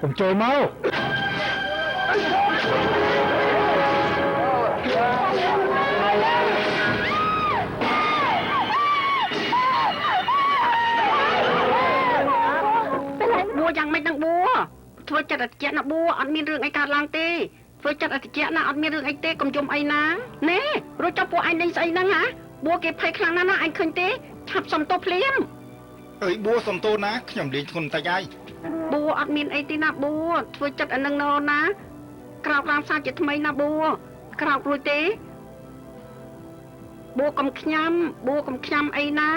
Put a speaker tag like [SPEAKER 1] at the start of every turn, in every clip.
[SPEAKER 1] ผมโจรเมา
[SPEAKER 2] บัวยังไม่ตั้งบัวធ្វើចិត្តអតិចណាบัวអត់មានរឿងអីកើតឡើងទេធ្វើចិត្តអតិចណាអត់មានរឿងអីទេកុំយំអីណាណែរួចចាប់ពួកឯងនេះស្អីហ្នឹងហ៎บัวគេភ័យខ្លាំងណាស់ណាអញឃើញទេឆាប់សំទោសភ្លាម
[SPEAKER 1] អើយบัวសំទោសណាខ្ញុំលេងធ្ងន់តិចហើយ
[SPEAKER 2] บัวអត់មានអីទេណាบัวធ្វើចិត្តអានឹងណណាក្រោកឡើងសាជាថ្មីណាบัวក្រោករួចទេบัวកុំខ្ញាំអីណា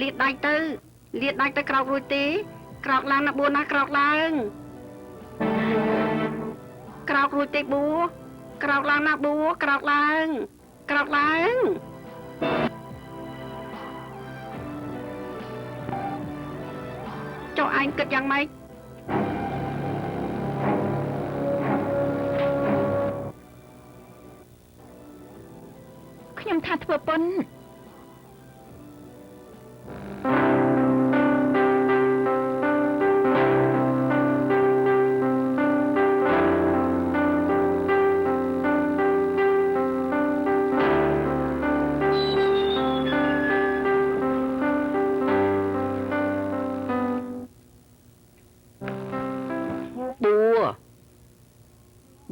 [SPEAKER 2] លាតដៃទៅក្រោករួចទេក្រោកឡើងណាบัวណាក្រោកឡើងក្រោករួចទេบัวក្រោកឡើងណាบัวក្រោកឡើងចុះឯងគិតយ៉ាងម៉េចខ្ញុំថាធ្វើប៉ុន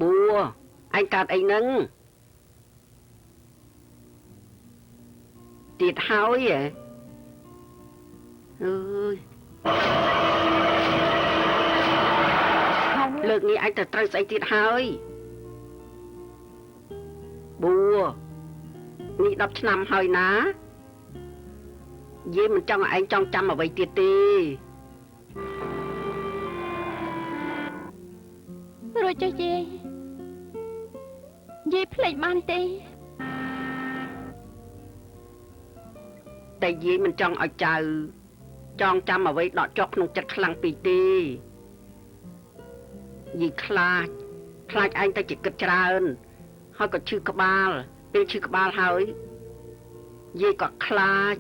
[SPEAKER 2] บัวឯងកើតអីហ្នឹងទៀតហើយហ៎អើយលើកនេះឯងត្រូវស្អីទៀតហើយบัวនេះ10ឆ្នាំហើយណាយាយមិនចង់ឲ្យឯងចង់ចាំអ្វីទៀតទេរួចចុះយាយភ្លេចបានទេតែយាយមិនចង់ឲ្យចៅចងចាំអ្វីដកជាប់ក្នុងចិត្តខ្លាំងពេកទេយាយខ្លាចឯងទៅជាគិតច្រើនហើយក៏ឈឺក្បាលពេលឈឺក្បាលហើយយាយក៏ខ្លាច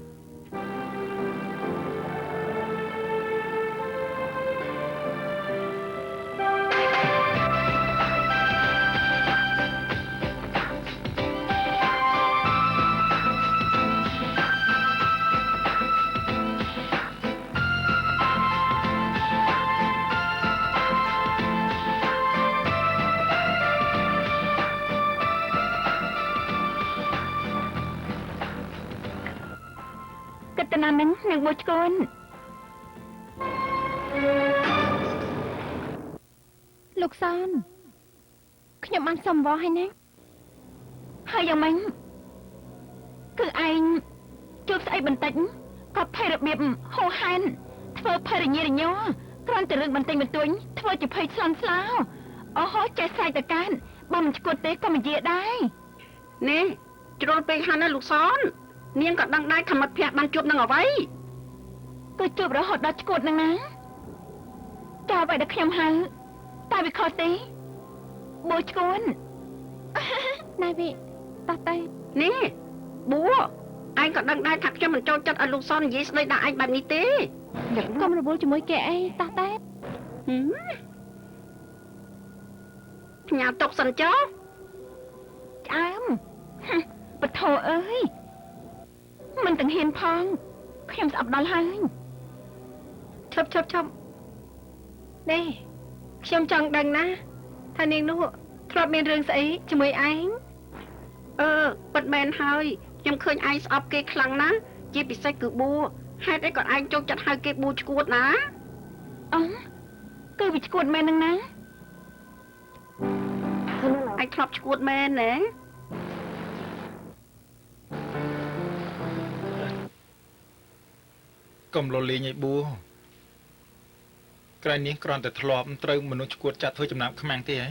[SPEAKER 2] ណានឹងបួឆ្កូនលោកសានខ្ញុំបានសំវោឲ្យណាហើយយ៉ាងម៉េចគឺឯងជួបស្អីបន្តិចក៏ភ័យរបៀបហូរហែនធ្វើភ័យរញ៉េរញ័រគ្រាន់តែរឿងបន្តិចបន្តួចធ្វើជាភ័យស្លន់ស្លោអូហូចេះស្រែកតកានបើមិនឈួតទេក៏មិននិយាយដែរនេះជ្រុលពេកហើយណាលោកសាននាងក៏ដឹងដែរខមិត្តភក្តិបានជួបនឹងអ្វីគឺជួបរហូតដល់ឈួតនឹងណាតើអ្វីដែលខ្ញុំហៅតើវាខុសទេបួឆ្កួនណែវិតោះទៅនេះបួឯងក៏ដឹងដែរថាខ្ញុំមិនចូលចិត្តឲ្យលោកសននិយាយស្ដីដាក់ឯងបែបនេះទេកុំរវល់ជាមួយគេអីតោះតែញ៉ាំតុកសិនចុះឆ្អើមបថោអើយមិនទាំងហ៊ានផងខ្ញុំស្អប់ដល់ហើយឈប់នេះខ្ញុំចង់ដឹងណាថានាងនោះធ្លាប់មានរឿងស្អីជាមួយឯងពិតមែនហើយខ្ញុំឃើញឯងស្អប់គេខ្លាំងណាស់ជាពិសេសគឺបួហេតុអីក៏ឯងចូលចិត្តហៅគេបួឆ្កួតណាគឺវាឆ្កួតមែនហ្នឹងណាឯងធ្លាប់ឆ្កួតមែនណា
[SPEAKER 1] កុំលលេងឲ្យបួក្រែងនេះគ្រាន់តែធ្លាប់ត្រូវមនុស្សឈួតចាត់ធ្វើចំណាប់ខ្មាំងទេហ៎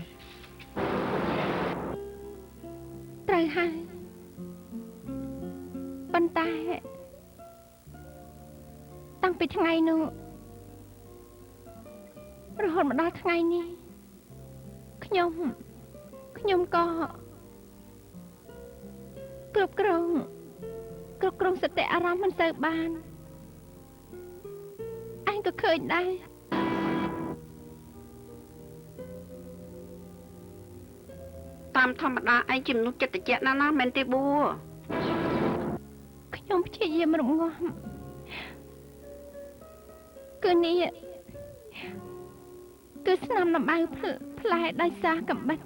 [SPEAKER 2] ត្រូវហើយប៉ុន្តែតាំងពីថ្ងៃនោះរហូតមកដល់ថ្ងៃនេះខ្ញុំក៏គ្រប់គ្រងសតិអារម្មណ៍មិនសូវបានឯងក៏ឃើញដែរ
[SPEAKER 3] តាមធម្មតាឯងជំនុំចិត្តត្រជាក់ណាស់ណាមែនទេបួ
[SPEAKER 2] ខ្ញុំព្យាយាមរងាស់គឺនេះគឺស្នាមដំបៅផ្លែដោយសារកំបិត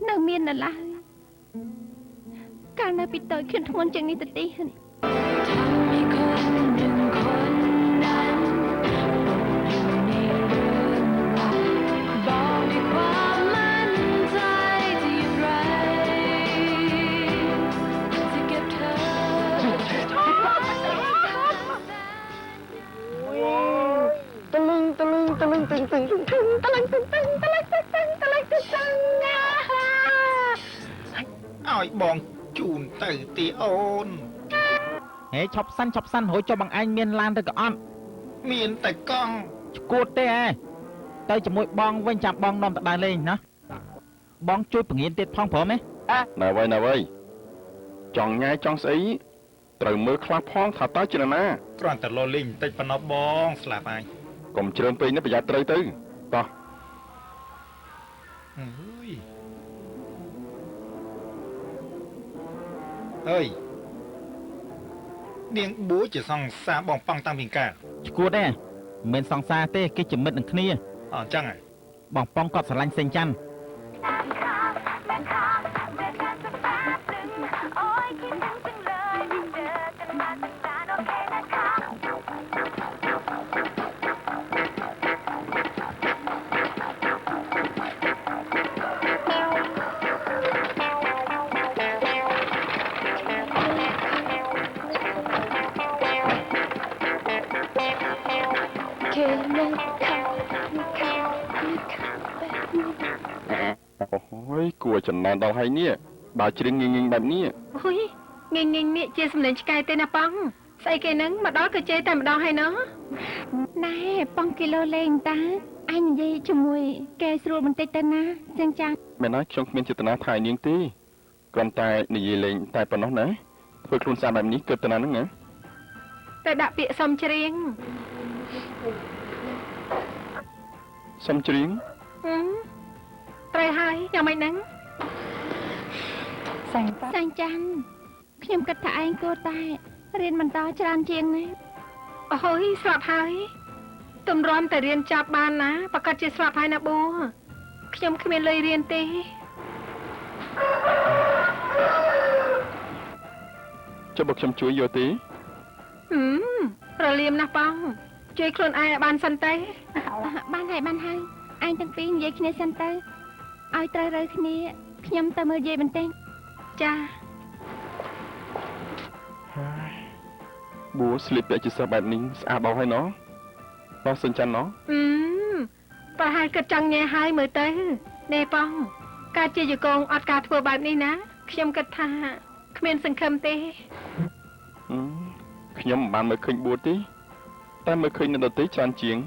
[SPEAKER 2] នៅមាននៅឡើយកាលនៅពីតូចខ្ញុំធ្ងន់ជាងនេះទៅទៀត
[SPEAKER 1] ឲ្យបងជូនទៅទីអូន
[SPEAKER 4] ហេឈប់សិនរួចចុះបងឯងមានឡានទៅក៏អត់
[SPEAKER 1] មានតែកង់
[SPEAKER 4] ឈួតទេហ៎ទៅជាមួយបងវិញចាំបងនាំទៅដើរលេងណាបងជួយពង្រៀនទៀតផងព្រមទេ
[SPEAKER 5] ណាវ៉ៃចង់ញ៉ាយចង់ស្អីត្រូវមើលខ្លះផងថាតើជាណា
[SPEAKER 1] គ្រាន់តែលោលេងបន្តិចប៉ុណ្ណោះបងស្លាប់ហើយក
[SPEAKER 5] ុំជ្រើមពេកនេះប្រយ័ត្នត្រូវទៅតោះ
[SPEAKER 1] អើយអើយនាងបួជាសង្សារបងប៉ងតាំងពីកាល
[SPEAKER 4] ឈួតទេមិនមែនសង្សារទេគេជាមិត្តនឹងគ្នា
[SPEAKER 1] អញ្ចឹងហ៎
[SPEAKER 4] បងប៉ងគាត់ស្រឡាញ់សេងច័ន្ទ
[SPEAKER 5] អូយគួរចំណែនដល់ហើយនេះបើជ្រៀងងងបែបនេះ
[SPEAKER 2] ហ៊ុយងេងនេះជាសំឡេងឆ្កែទេណាប៉ងស្អីគេហ្នឹងមកដល់ក៏ជេរតែម្ដងហើយណោះណែប៉ងគីឡូលេងតាអញនិយាយជាមួយគេស្រួលបន្តិចទៅណាចឹងចា
[SPEAKER 5] មែនណាខ្ញុំគ្មានចេតនាថានាងទេគ្រាន់តែនិយាយលេងតែប៉ុណ្ណោះណាធ្វើខ្លួនស្អាតបែបនេះគិតទៅណាហ្នឹងណា
[SPEAKER 2] តែដាក់ពាក្យសុំច្រៀង
[SPEAKER 5] សុំជ្រៀង
[SPEAKER 2] ត្រូវហើយយ៉ាងម៉េចហ្នឹងសាញ់ចាន់ខ្ញុំគិតថាឯងគួរតែរៀនបន្តច្រើនជាងណាអូយស្លាប់ហើយទំរាំតែរៀនចប់បានណាប្រកាសជាស្លាប់ហើយណាប៊ូខ្ញុំគ្មានលុយរៀនទេ
[SPEAKER 5] ចុះបើខ្ញុំជួយយកទេ
[SPEAKER 2] រលៀមណាស់បងជួយខ្លួនឯងឲ្យបានសិនទៅបានហើយឯងទាំងពីរនិយាយគ្នាសិនទៅឲ្យត្រូវរើគ្នាខ្ញុំទៅមើលយាយបន្តិចចា
[SPEAKER 5] បួស្លៀកពាក់ជាសិស្សបែបនេះស្អាតដល់ហើយណោះបោះសិនចាន់ណោះ
[SPEAKER 2] ប្រហែលគិតចង់ញ៉ែហើយមើលទៅណែបងការជាយកងអត់ការធ្វើបែបនេះណាខ្ញុំគិតថាគ្មានសង្ឃឹមទេ
[SPEAKER 5] ខ្ញុំមិនបានមើលឃើញបួទេតែមើលឃើញនៅដទៃច្រើនជាង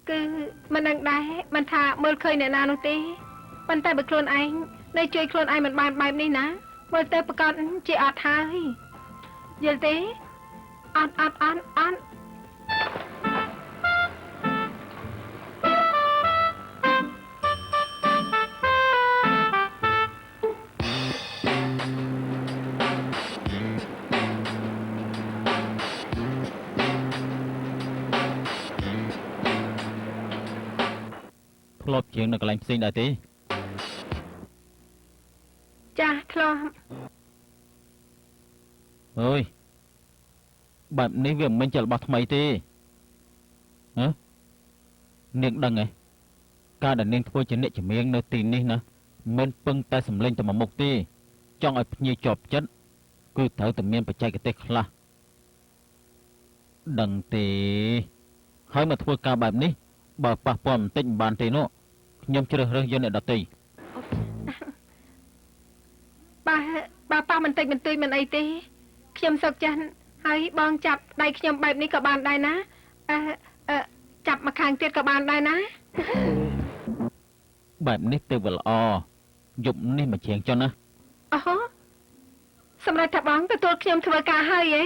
[SPEAKER 2] គឺមិនដឹងដែរមិនថាមើលឃើញអ្នកណានោះទេប៉ុន្តែបើខ្លួនឯងនៅជួយខ្លួនឯងមិនបានបែបនេះណាមើលទៅប្រកាសជាអត់ហើយយល់ទេអត់
[SPEAKER 4] ធ្លាប់ជាងនៅកន្លែងផ្សេងដែរទេ
[SPEAKER 2] ចាស់ធ្លាប់
[SPEAKER 4] អើយបែបនេះវាមិនមែនជារបស់ថ្មីទេហ៎នាងដឹងហ៎ការដែលនាងធ្វើជាអ្នកចម្រៀងនៅទីនេះណាមិនពឹងតែសម្លេងតែមួយមុខទេចង់ឲ្យភ្ញៀវជាប់ចិត្តគឺត្រូវតែមានបច្ចេកទេសខ្លះដឹងទេហើយមកធ្វើការបែបនេះបើប៉ះពាល់បន្តិចមិនបានទេនោះខ្ញុំជ្រើសរើសយកអ្នកដទៃ បើប៉ះបន្តិចបន្តួចមិនអីទេខ្ញុំសុខចិត្តហើយបងចាប់ដៃខ្ញុំបែបនេះក៏បានដែរណាចាប់មកខាងទៀតក៏បានដែរណាបែបនេះទៅវាល្អ យប់នេះមកជាងចុះណា
[SPEAKER 3] អូសម្រាប់ថាបងទទួលខ្ញុំធ្វើការហើយអី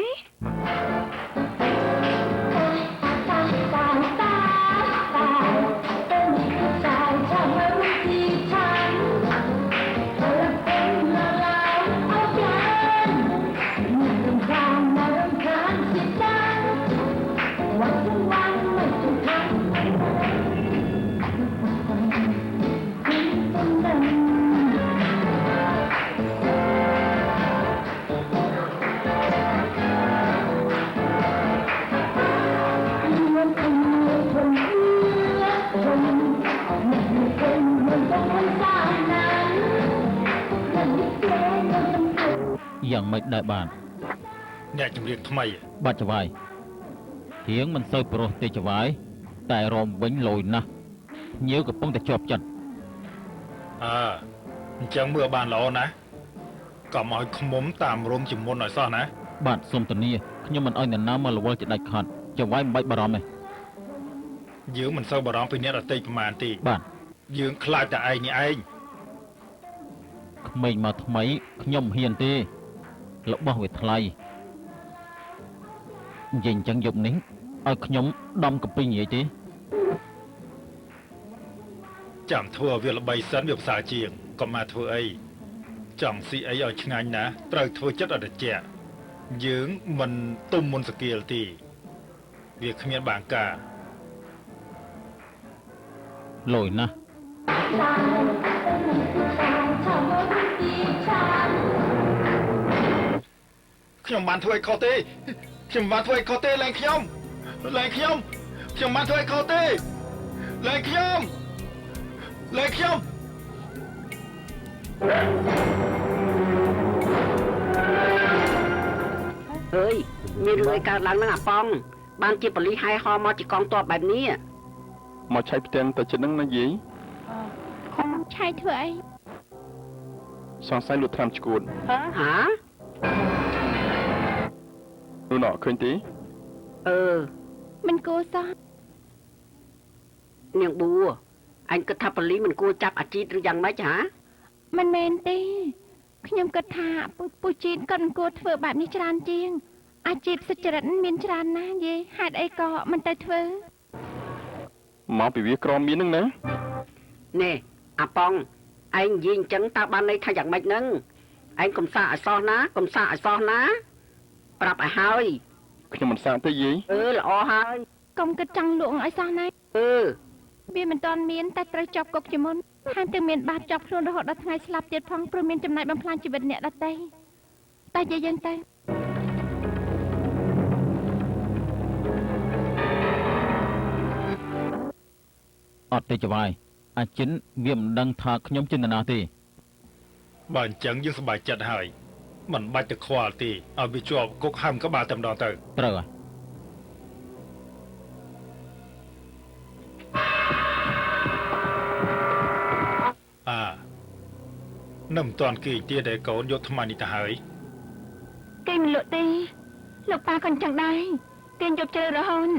[SPEAKER 4] យ៉ាងមិនដែរបាន
[SPEAKER 1] អ្នកជំរាបថ្មី
[SPEAKER 4] បាត់ចវាយរៀងមិនសូវប្រុសទេចវាយតែរមវិញលយណាស់ញៀវកំពុងតែជាប់ចិត្ត
[SPEAKER 1] អញ្ចឹងមើលបានល្អណាស់កុំឲ្យខ្មុំតាមរោមជាមុនឲ្យសោះណា
[SPEAKER 4] បាទសូមធានាខ្ញុំមិនអោយអ្នកណាមកលវល់ជាដាច់ខាត់ចវាយមិនបាច់បារម្ភទេ
[SPEAKER 1] យើងមិនសូវបារម្ភពីអ្នកដទៃប្រមាណទេ
[SPEAKER 4] បាទ
[SPEAKER 1] យើងខ្លាចតែឯងនេះឯង
[SPEAKER 4] ក្មេងមកថ្មីខ្ញុំហ៊ានទេរបស់វាថ្លៃនិយាយអញ្ចឹងយប់នេះឲ្យខ្ញុំដំកពីនិយាយទេ
[SPEAKER 1] ចាំធ្វើឲ្យវាល្បីសិនវាផ្សារជាងកុំមកធ្វើអីចង់ស៊ីអីឲ្យឆ្ងាញ់ណាត្រូវធ្វើចិត្តឲ្យត្រជាក់យើងមិនទុំមុនសកៀលទេវាគ្មានបាងការ
[SPEAKER 4] លយណាស់
[SPEAKER 1] ខ្ញុំបានធ្វើឲ្យខុសទេខ្ញុំបានធ្វើឲ្យខុសទេលែងខ្ញុំខ្ញុំបានធ្វើឲ្យខុសទេលែងខ្ញុំ
[SPEAKER 3] អើយមានរឿងអីកើតឡើងនឹងអាប៉ងបានជាប៉ូលីសហែហោមកជាកងទ័ពបែបនេះ
[SPEAKER 5] មកឆៃផ្ទាំងទៅចិត្តហ្នឹងណាយាយ
[SPEAKER 2] ឆៃធ្វើអី
[SPEAKER 5] សង្ស័យលួចត្រាំឈួត
[SPEAKER 3] ហា
[SPEAKER 5] នោះណោឃើញទេ
[SPEAKER 3] អឺ
[SPEAKER 2] មិនគួរសោះ
[SPEAKER 3] នាងប៊ូអញគិតថាប៉ូលីសមិនគួរចាប់អាជីតឬយ៉ាងម៉េចហា
[SPEAKER 2] មិនមែនទេខ្ញុំគិតថាពូជីតក៏មិនគួរធ្វើបែបនេះច្រើនជាងអាជីពសុចរិតមានច្រើនណាស់យេហេតុអីក៏មិនទៅធ្វើ
[SPEAKER 5] មកពីវាក្រមានហ្នឹងណា
[SPEAKER 3] នេះអាប៉ងឯងនិយាយអញ្ចឹងតើបានន័យថាយ៉ាងម៉េចហ្នឹងឯងកំសាកឲ្យសោះណាប្រាប់ឲ្យហើយ
[SPEAKER 5] ខ្ញុំមិនសាកទេយាយ
[SPEAKER 3] ល្អហើយក
[SPEAKER 2] ុំគិតចង់លក់ឲ្យសោះណា វាមិនទាន់មានតែត្រូវជាប់គុកជាមុនថែមទាំងមានបាបចាប់ខ្លួនរហូតដល់ថ្ងៃស្លាប់ទៀតផងព្រោះមានចំណាយបំផ្លាញជីវិតអ្នកដទៃតែនិយាយយ៉ាងទៅ
[SPEAKER 4] អត់ទេចវាយអាចិនវាមិនដឹងថាខ្ញុំចិនណាទេ
[SPEAKER 1] បើអញ្ចឹងយើងសប្បាយចិត្តហើយមិនបាច់ទៅខ្វល់ទេឲ្យវាជាប់គុកហើមក៏បានតែម្ដងទៅ
[SPEAKER 4] ត្រូវហើយ
[SPEAKER 1] នៅមិនទាន់គេទៀតដែលកូនយកថ្មនេះទៅហើយ
[SPEAKER 2] គេមិនលក់ទេលោកប៉ាក៏អញ្ចឹងដែរគេយកជ្រើរហូត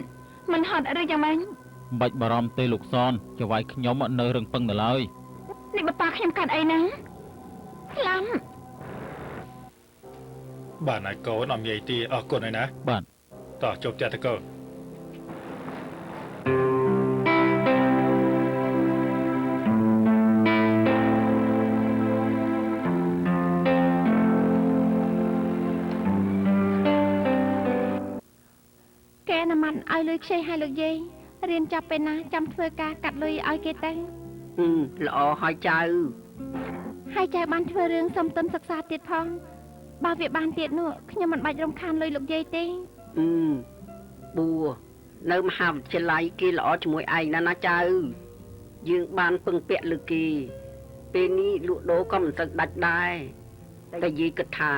[SPEAKER 2] មិនហត់ឬយ៉ាងម៉េច
[SPEAKER 4] មិនបាច់បារម្ភទេលោកសនចវាយខ្ញុំអត់នៅរឹងពឹងនៅឡើយ
[SPEAKER 2] នេះបប៉ាខ្ញុំកាត់អីហ្នឹងខ្លាំ
[SPEAKER 1] បានហើយកូនអត់មានអីទេអរគុណហើយណា
[SPEAKER 4] បាទ
[SPEAKER 1] តោះជប់ផ្ទះទៅកូន
[SPEAKER 2] គេអនុម័តឲ្យលុយខ្ចីឲ្យលោកយាយរៀនចាប់ពេលណាចាំធ្វើការកាត់លុយឲ្យគេទៅ
[SPEAKER 3] ល្អហើយចៅ
[SPEAKER 2] ហើយចៅបានធ្វើរឿងសុំទុនសិក្សាទៀតផងបើវាបានទៀតនោះខ្ញុំមិនបាច់រំខានលុយលោកយាយទេ
[SPEAKER 3] ប៊ូនៅមហាវិទ្យាល័យគេល្អជាមួយឯងណាចៅយើងបានពឹងពាក់លើគេពេលនេះលក់ដូរក៏មិនទៅដាច់ដែរតែយាយគិតថា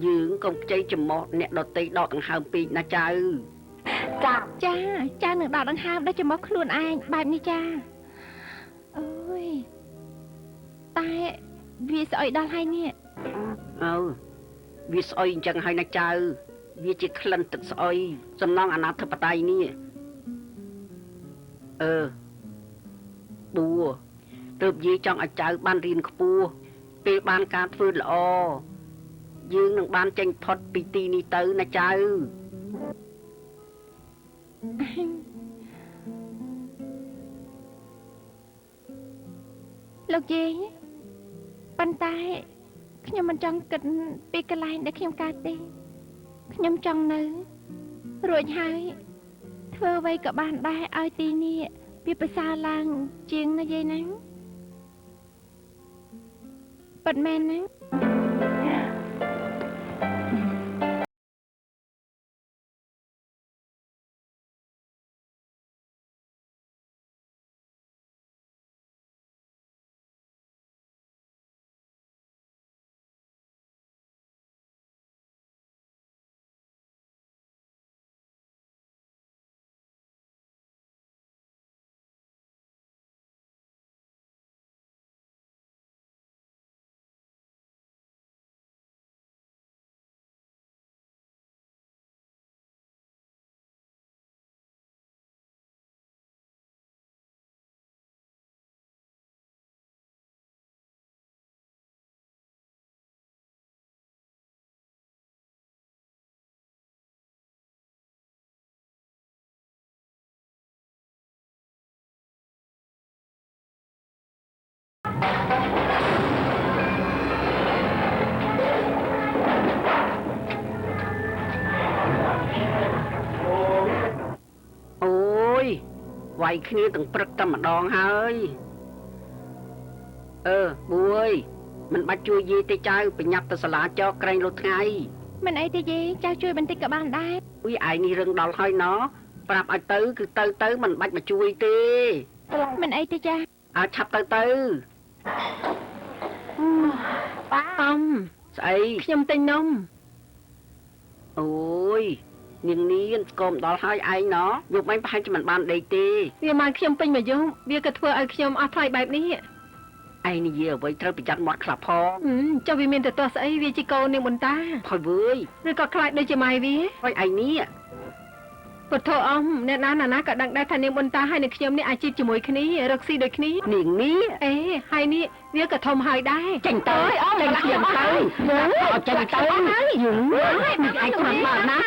[SPEAKER 3] យើងកុំខ្ចីចំោះអ្នកដតីដកដង្ហើមពេកណាចៅ
[SPEAKER 2] ចានឹងដកដង្ហើមដល់ចំោះខ្លួនឯងបែបនេះចាអើយតែវាស្អុយដល់ហើយនេះ
[SPEAKER 3] វាស្អុយអញ្ចឹងហើយណាចៅវាជាក្លិនទឹកស្អុយសំណងអនាធិបតេយ្យនេះប៊ូ ទើបយាយចង់ឲ្យចៅបានរៀនខ្ពស់ពេលបានការធ្វើល្អយើងនឹងបានចេញផុតពីទីនេះទៅណាចៅ
[SPEAKER 2] លោកយាយប៉ុន្តែខ្ញុំមិនចង់គិតពីកន្លែងដែលខ្ញុំកើតទេខ្ញុំចង់នៅរួចហើយធ្វើអ្វីក៏បានដែរឲ្យទីនេះវាប្រសើរឡើងជាងណាយាយណាពិតមែនណា
[SPEAKER 3] អូយវាយគ្នាទាំងព្រឹកតែម្ដងហើយបួយមិនបាច់ជួយយាយទេចៅប្រញាប់ទៅសាលាចោក្រែងលុតថ្ងៃ
[SPEAKER 2] មិនអីទេយាយចៅជួយបន្តិចក៏បានដែរ
[SPEAKER 3] អុយឯងនេះរឹងដល់ហើយណោះប្រាប់ឲ្យទៅគឺទៅមិនបាច់មកជួយទេ
[SPEAKER 2] មិនអីទេចា
[SPEAKER 3] ឲ្យឆាប់ទៅ
[SPEAKER 2] ប៉ាអំ
[SPEAKER 3] ស្អី
[SPEAKER 2] ខ្ញុំទិញនំ
[SPEAKER 3] អូយនាងនេះស្គមដល់ហើយឯងណោះយកមិនប្រហែលជាមិនបានដេកទេ
[SPEAKER 2] វាមកខ្ញុំពេញមកយំវាក៏ធ្វើឲ្យខ្ញុំអស់ថ្លៃបែបនេះ
[SPEAKER 3] ឯងនិយាយអ្វីត្រូវប្រយ័ត្នមាត់ខ្លះផង
[SPEAKER 2] ចុះវាមានទៅទាស់ស្អីវាជាកូននាងបន្តា
[SPEAKER 3] ផយវើយ
[SPEAKER 2] ឬក៏ខ្លាចដូចជាម៉ែវា
[SPEAKER 3] ហើយឯងនេះ
[SPEAKER 2] ពុទ្ធអមអ្នកណាក៏ដឹងដែរថានាងបន្តាហើយនឹងខ្ញុំនេះអាជីពជាមួយគ្នារកស៊ីដូចគ្នា
[SPEAKER 3] នាងនេះ
[SPEAKER 2] អេហើយនេះវាក៏ធំហើយដែរ
[SPEAKER 3] ចេញទៅចេញខ្ញុំទៅឲ្យចេញទៅយើងឯងខ្មាំមកណា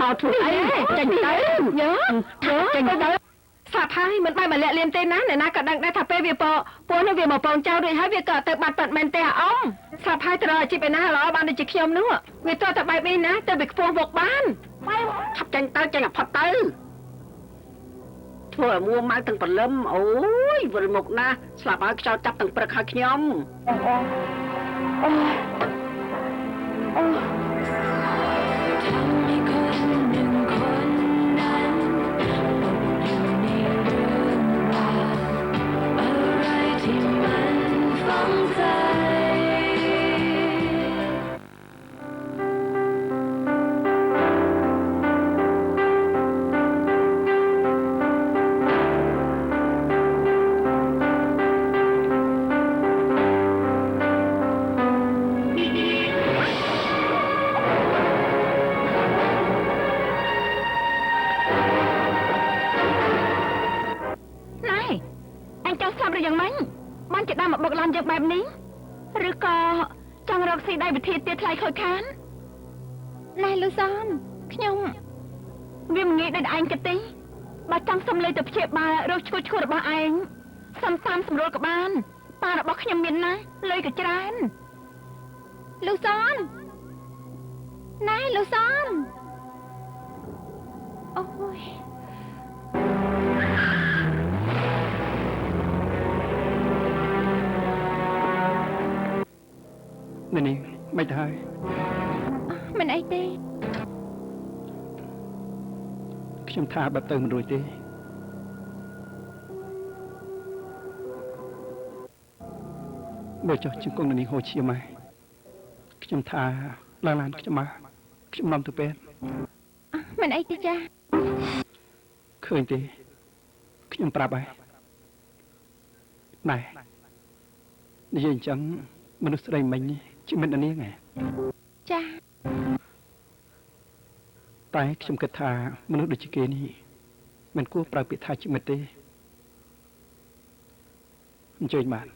[SPEAKER 3] មកធ្វើអីចេញទៅចេញទៅ
[SPEAKER 2] ស្លាប់ហើយមិនបាយមកលាក់លៀនទេណាអ្នកណាក៏ដឹងដែរថាពេលវាពួកនោះវាមកពងចោលរួចហើយវាក៏ទៅបាត់ប៉ាត់មែនទេអាអ៊ំស្លាប់ហើយទៅរកអាជីពឯណាល្អបានដូចជាខ្ញុំនោះវាតតែបែបនេះណាទៅវាខ្ពស់វកបាន
[SPEAKER 3] ឆាប់ចេញទៅចេញឲ្យផុតទៅធ្វើឲ្យមួម៉ៅទាំងព្រលឹមអូយវិលមកណាស្លាប់ហើយខ្យល់ចាប់ទាំងព្រឹកហើយខ្ញុំ
[SPEAKER 2] បែបនេះឬក៏ចង់រកស៊ីដៃវិធីទៀតថ្លៃខូចខានណែលូសានខ្ញុំវាមិនងាយដូចឯងគិតទេបើចង់សុំលុយទៅព្យាបាលរោគឈួតរបស់ឯងសុំតាមសម្រួលក៏បានប៉ារបស់ខ្ញុំមានណាលុយក៏ច្រើនលូសានណែលូសានអូយ
[SPEAKER 6] នេះមិនទៅហើយ
[SPEAKER 2] មិនអីទេ
[SPEAKER 6] ខ្ញុំថាបែបទៅមិនរួចទេបើចុះជង្គង់នេះហូរឈាមហើយខ្ញុំថាឡើងឡានខ្ញុំមកខ្ញុំនាំទៅពេទ្យ
[SPEAKER 2] មិនអីទេចា
[SPEAKER 6] ឃើញទេខ្ញុំប្រាប់ហើយណែនិយាយអញ្ចឹងមនុស្សស្រីមិញជាមិត្តនាងហ៎
[SPEAKER 2] ចា
[SPEAKER 6] តែខ្ញុំគិតថាមនុស្សដូចជាគេនេះមិនគួរប្រើពាក្យថាជាមិត្តទេ អញ្ជើញបាន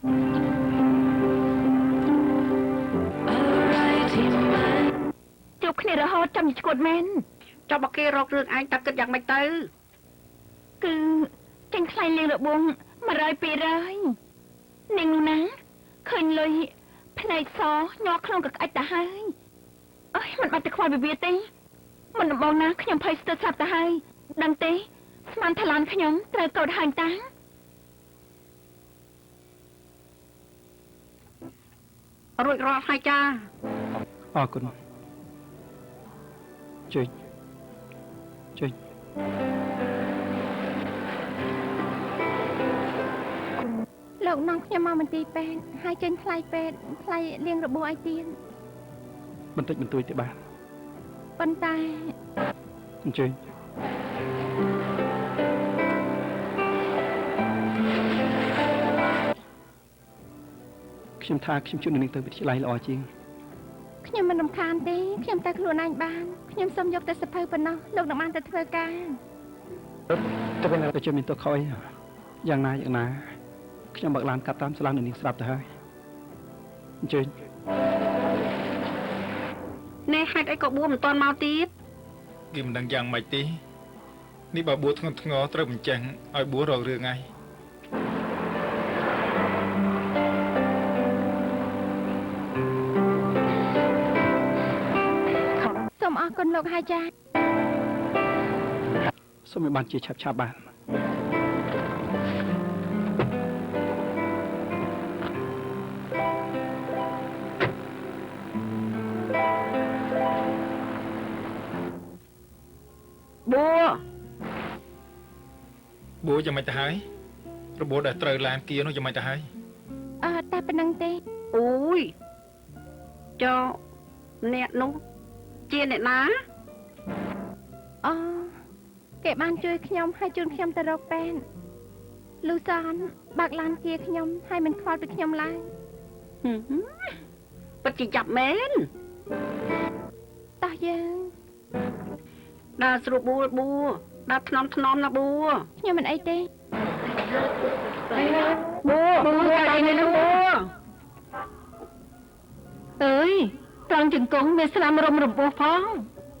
[SPEAKER 2] ជួបគ្នារហូតចាំឈួតមែន
[SPEAKER 3] ចុះបើគេរករឿងឯងតាគិតយ៉ាងម៉េចទៅ
[SPEAKER 2] គឺចេញថ្លៃលេងរបួង100 200នាងនោះណាឃើញលុយភ្នែកសញ័រក្នុងកក្អិចទៅហើយអើយមិនបាច់ទៅខ្វល់វិវាទេមិនដំបងណាខ្ញុំភ័យស្ទើរស្លាប់ទៅហើយដឹងទេស្មានថាឡានខ្ញុំត្រូវកោតហាញតាំង
[SPEAKER 3] រួចរាល់ហើយចា
[SPEAKER 6] អរគុណជើញជើញ
[SPEAKER 2] លោកនាំខ្ញុំមកមន្ទីរពេទ្យហើយចេញថ្លៃពេទ្យថ្លៃលាងរបួសឲ្យទៀត
[SPEAKER 6] បន្តិចបន្តួចទេបាទ
[SPEAKER 2] ប៉ុន្តែ
[SPEAKER 6] អញ្ជើញខ្ញុំថាខ្ញុំជួយនឹងទៅវិទ្យាល័យល្អជាង
[SPEAKER 2] ខ្ញុំមិនរំខានទេខ្ញុំតែខ្លួនឯងបានខ្ញុំសូមយកតែសភៅប៉ុណ្ណោះលោកនឹងបានទៅធ្វើការ
[SPEAKER 6] ទៅពេលណាទៅជួយមានទុកខ້ອຍយ៉ាងណាខ្ញុំបើកឡានកាត់តាមស្លាងនៅនាងស្រាប់ទៅហើយអញ្ជើញ
[SPEAKER 3] នេះហេតុអីក៏បួមិនទាន់មកទៀត
[SPEAKER 1] គេមិនដឹងយ៉ាងម៉េចទេនេះបើបួធ្ងន់ធ្ងរត្រូវបញ្ចាំងឲ្យបួរករឿងហើយ
[SPEAKER 2] សូមអរគុណលោកហើយចា៎
[SPEAKER 6] សូមឲ្យបានជាឆាប់បាន
[SPEAKER 3] បួ
[SPEAKER 1] បួយ៉ាងម៉េចទៅហើយរបួសដែលត្រូវឡានគៀនោះយ៉ាងម៉េចទៅហើយ
[SPEAKER 2] តែប៉ុណ្្នឹងទេ
[SPEAKER 3] អូយចុះអ្នកនោះជាអ្នកណា
[SPEAKER 2] អូគេបានជួយខ្ញុំហើយជូនខ្ញុំទៅរកពេទ្យលូសានបើកឡានគៀខ្ញុំហើយមិនខ្វល់ពីខ្ញុំឡើយ
[SPEAKER 3] ពិតជាចាប់មែន
[SPEAKER 2] តោះយើង
[SPEAKER 3] ដើរស្រួលបួដើរថ្នមណាបួ
[SPEAKER 2] ខ្ញុំមិនអីទេ
[SPEAKER 3] បួតែនេះនោះបួ
[SPEAKER 2] អើយត្រង់ជង្គង់មានស្លាមរំរពោះផង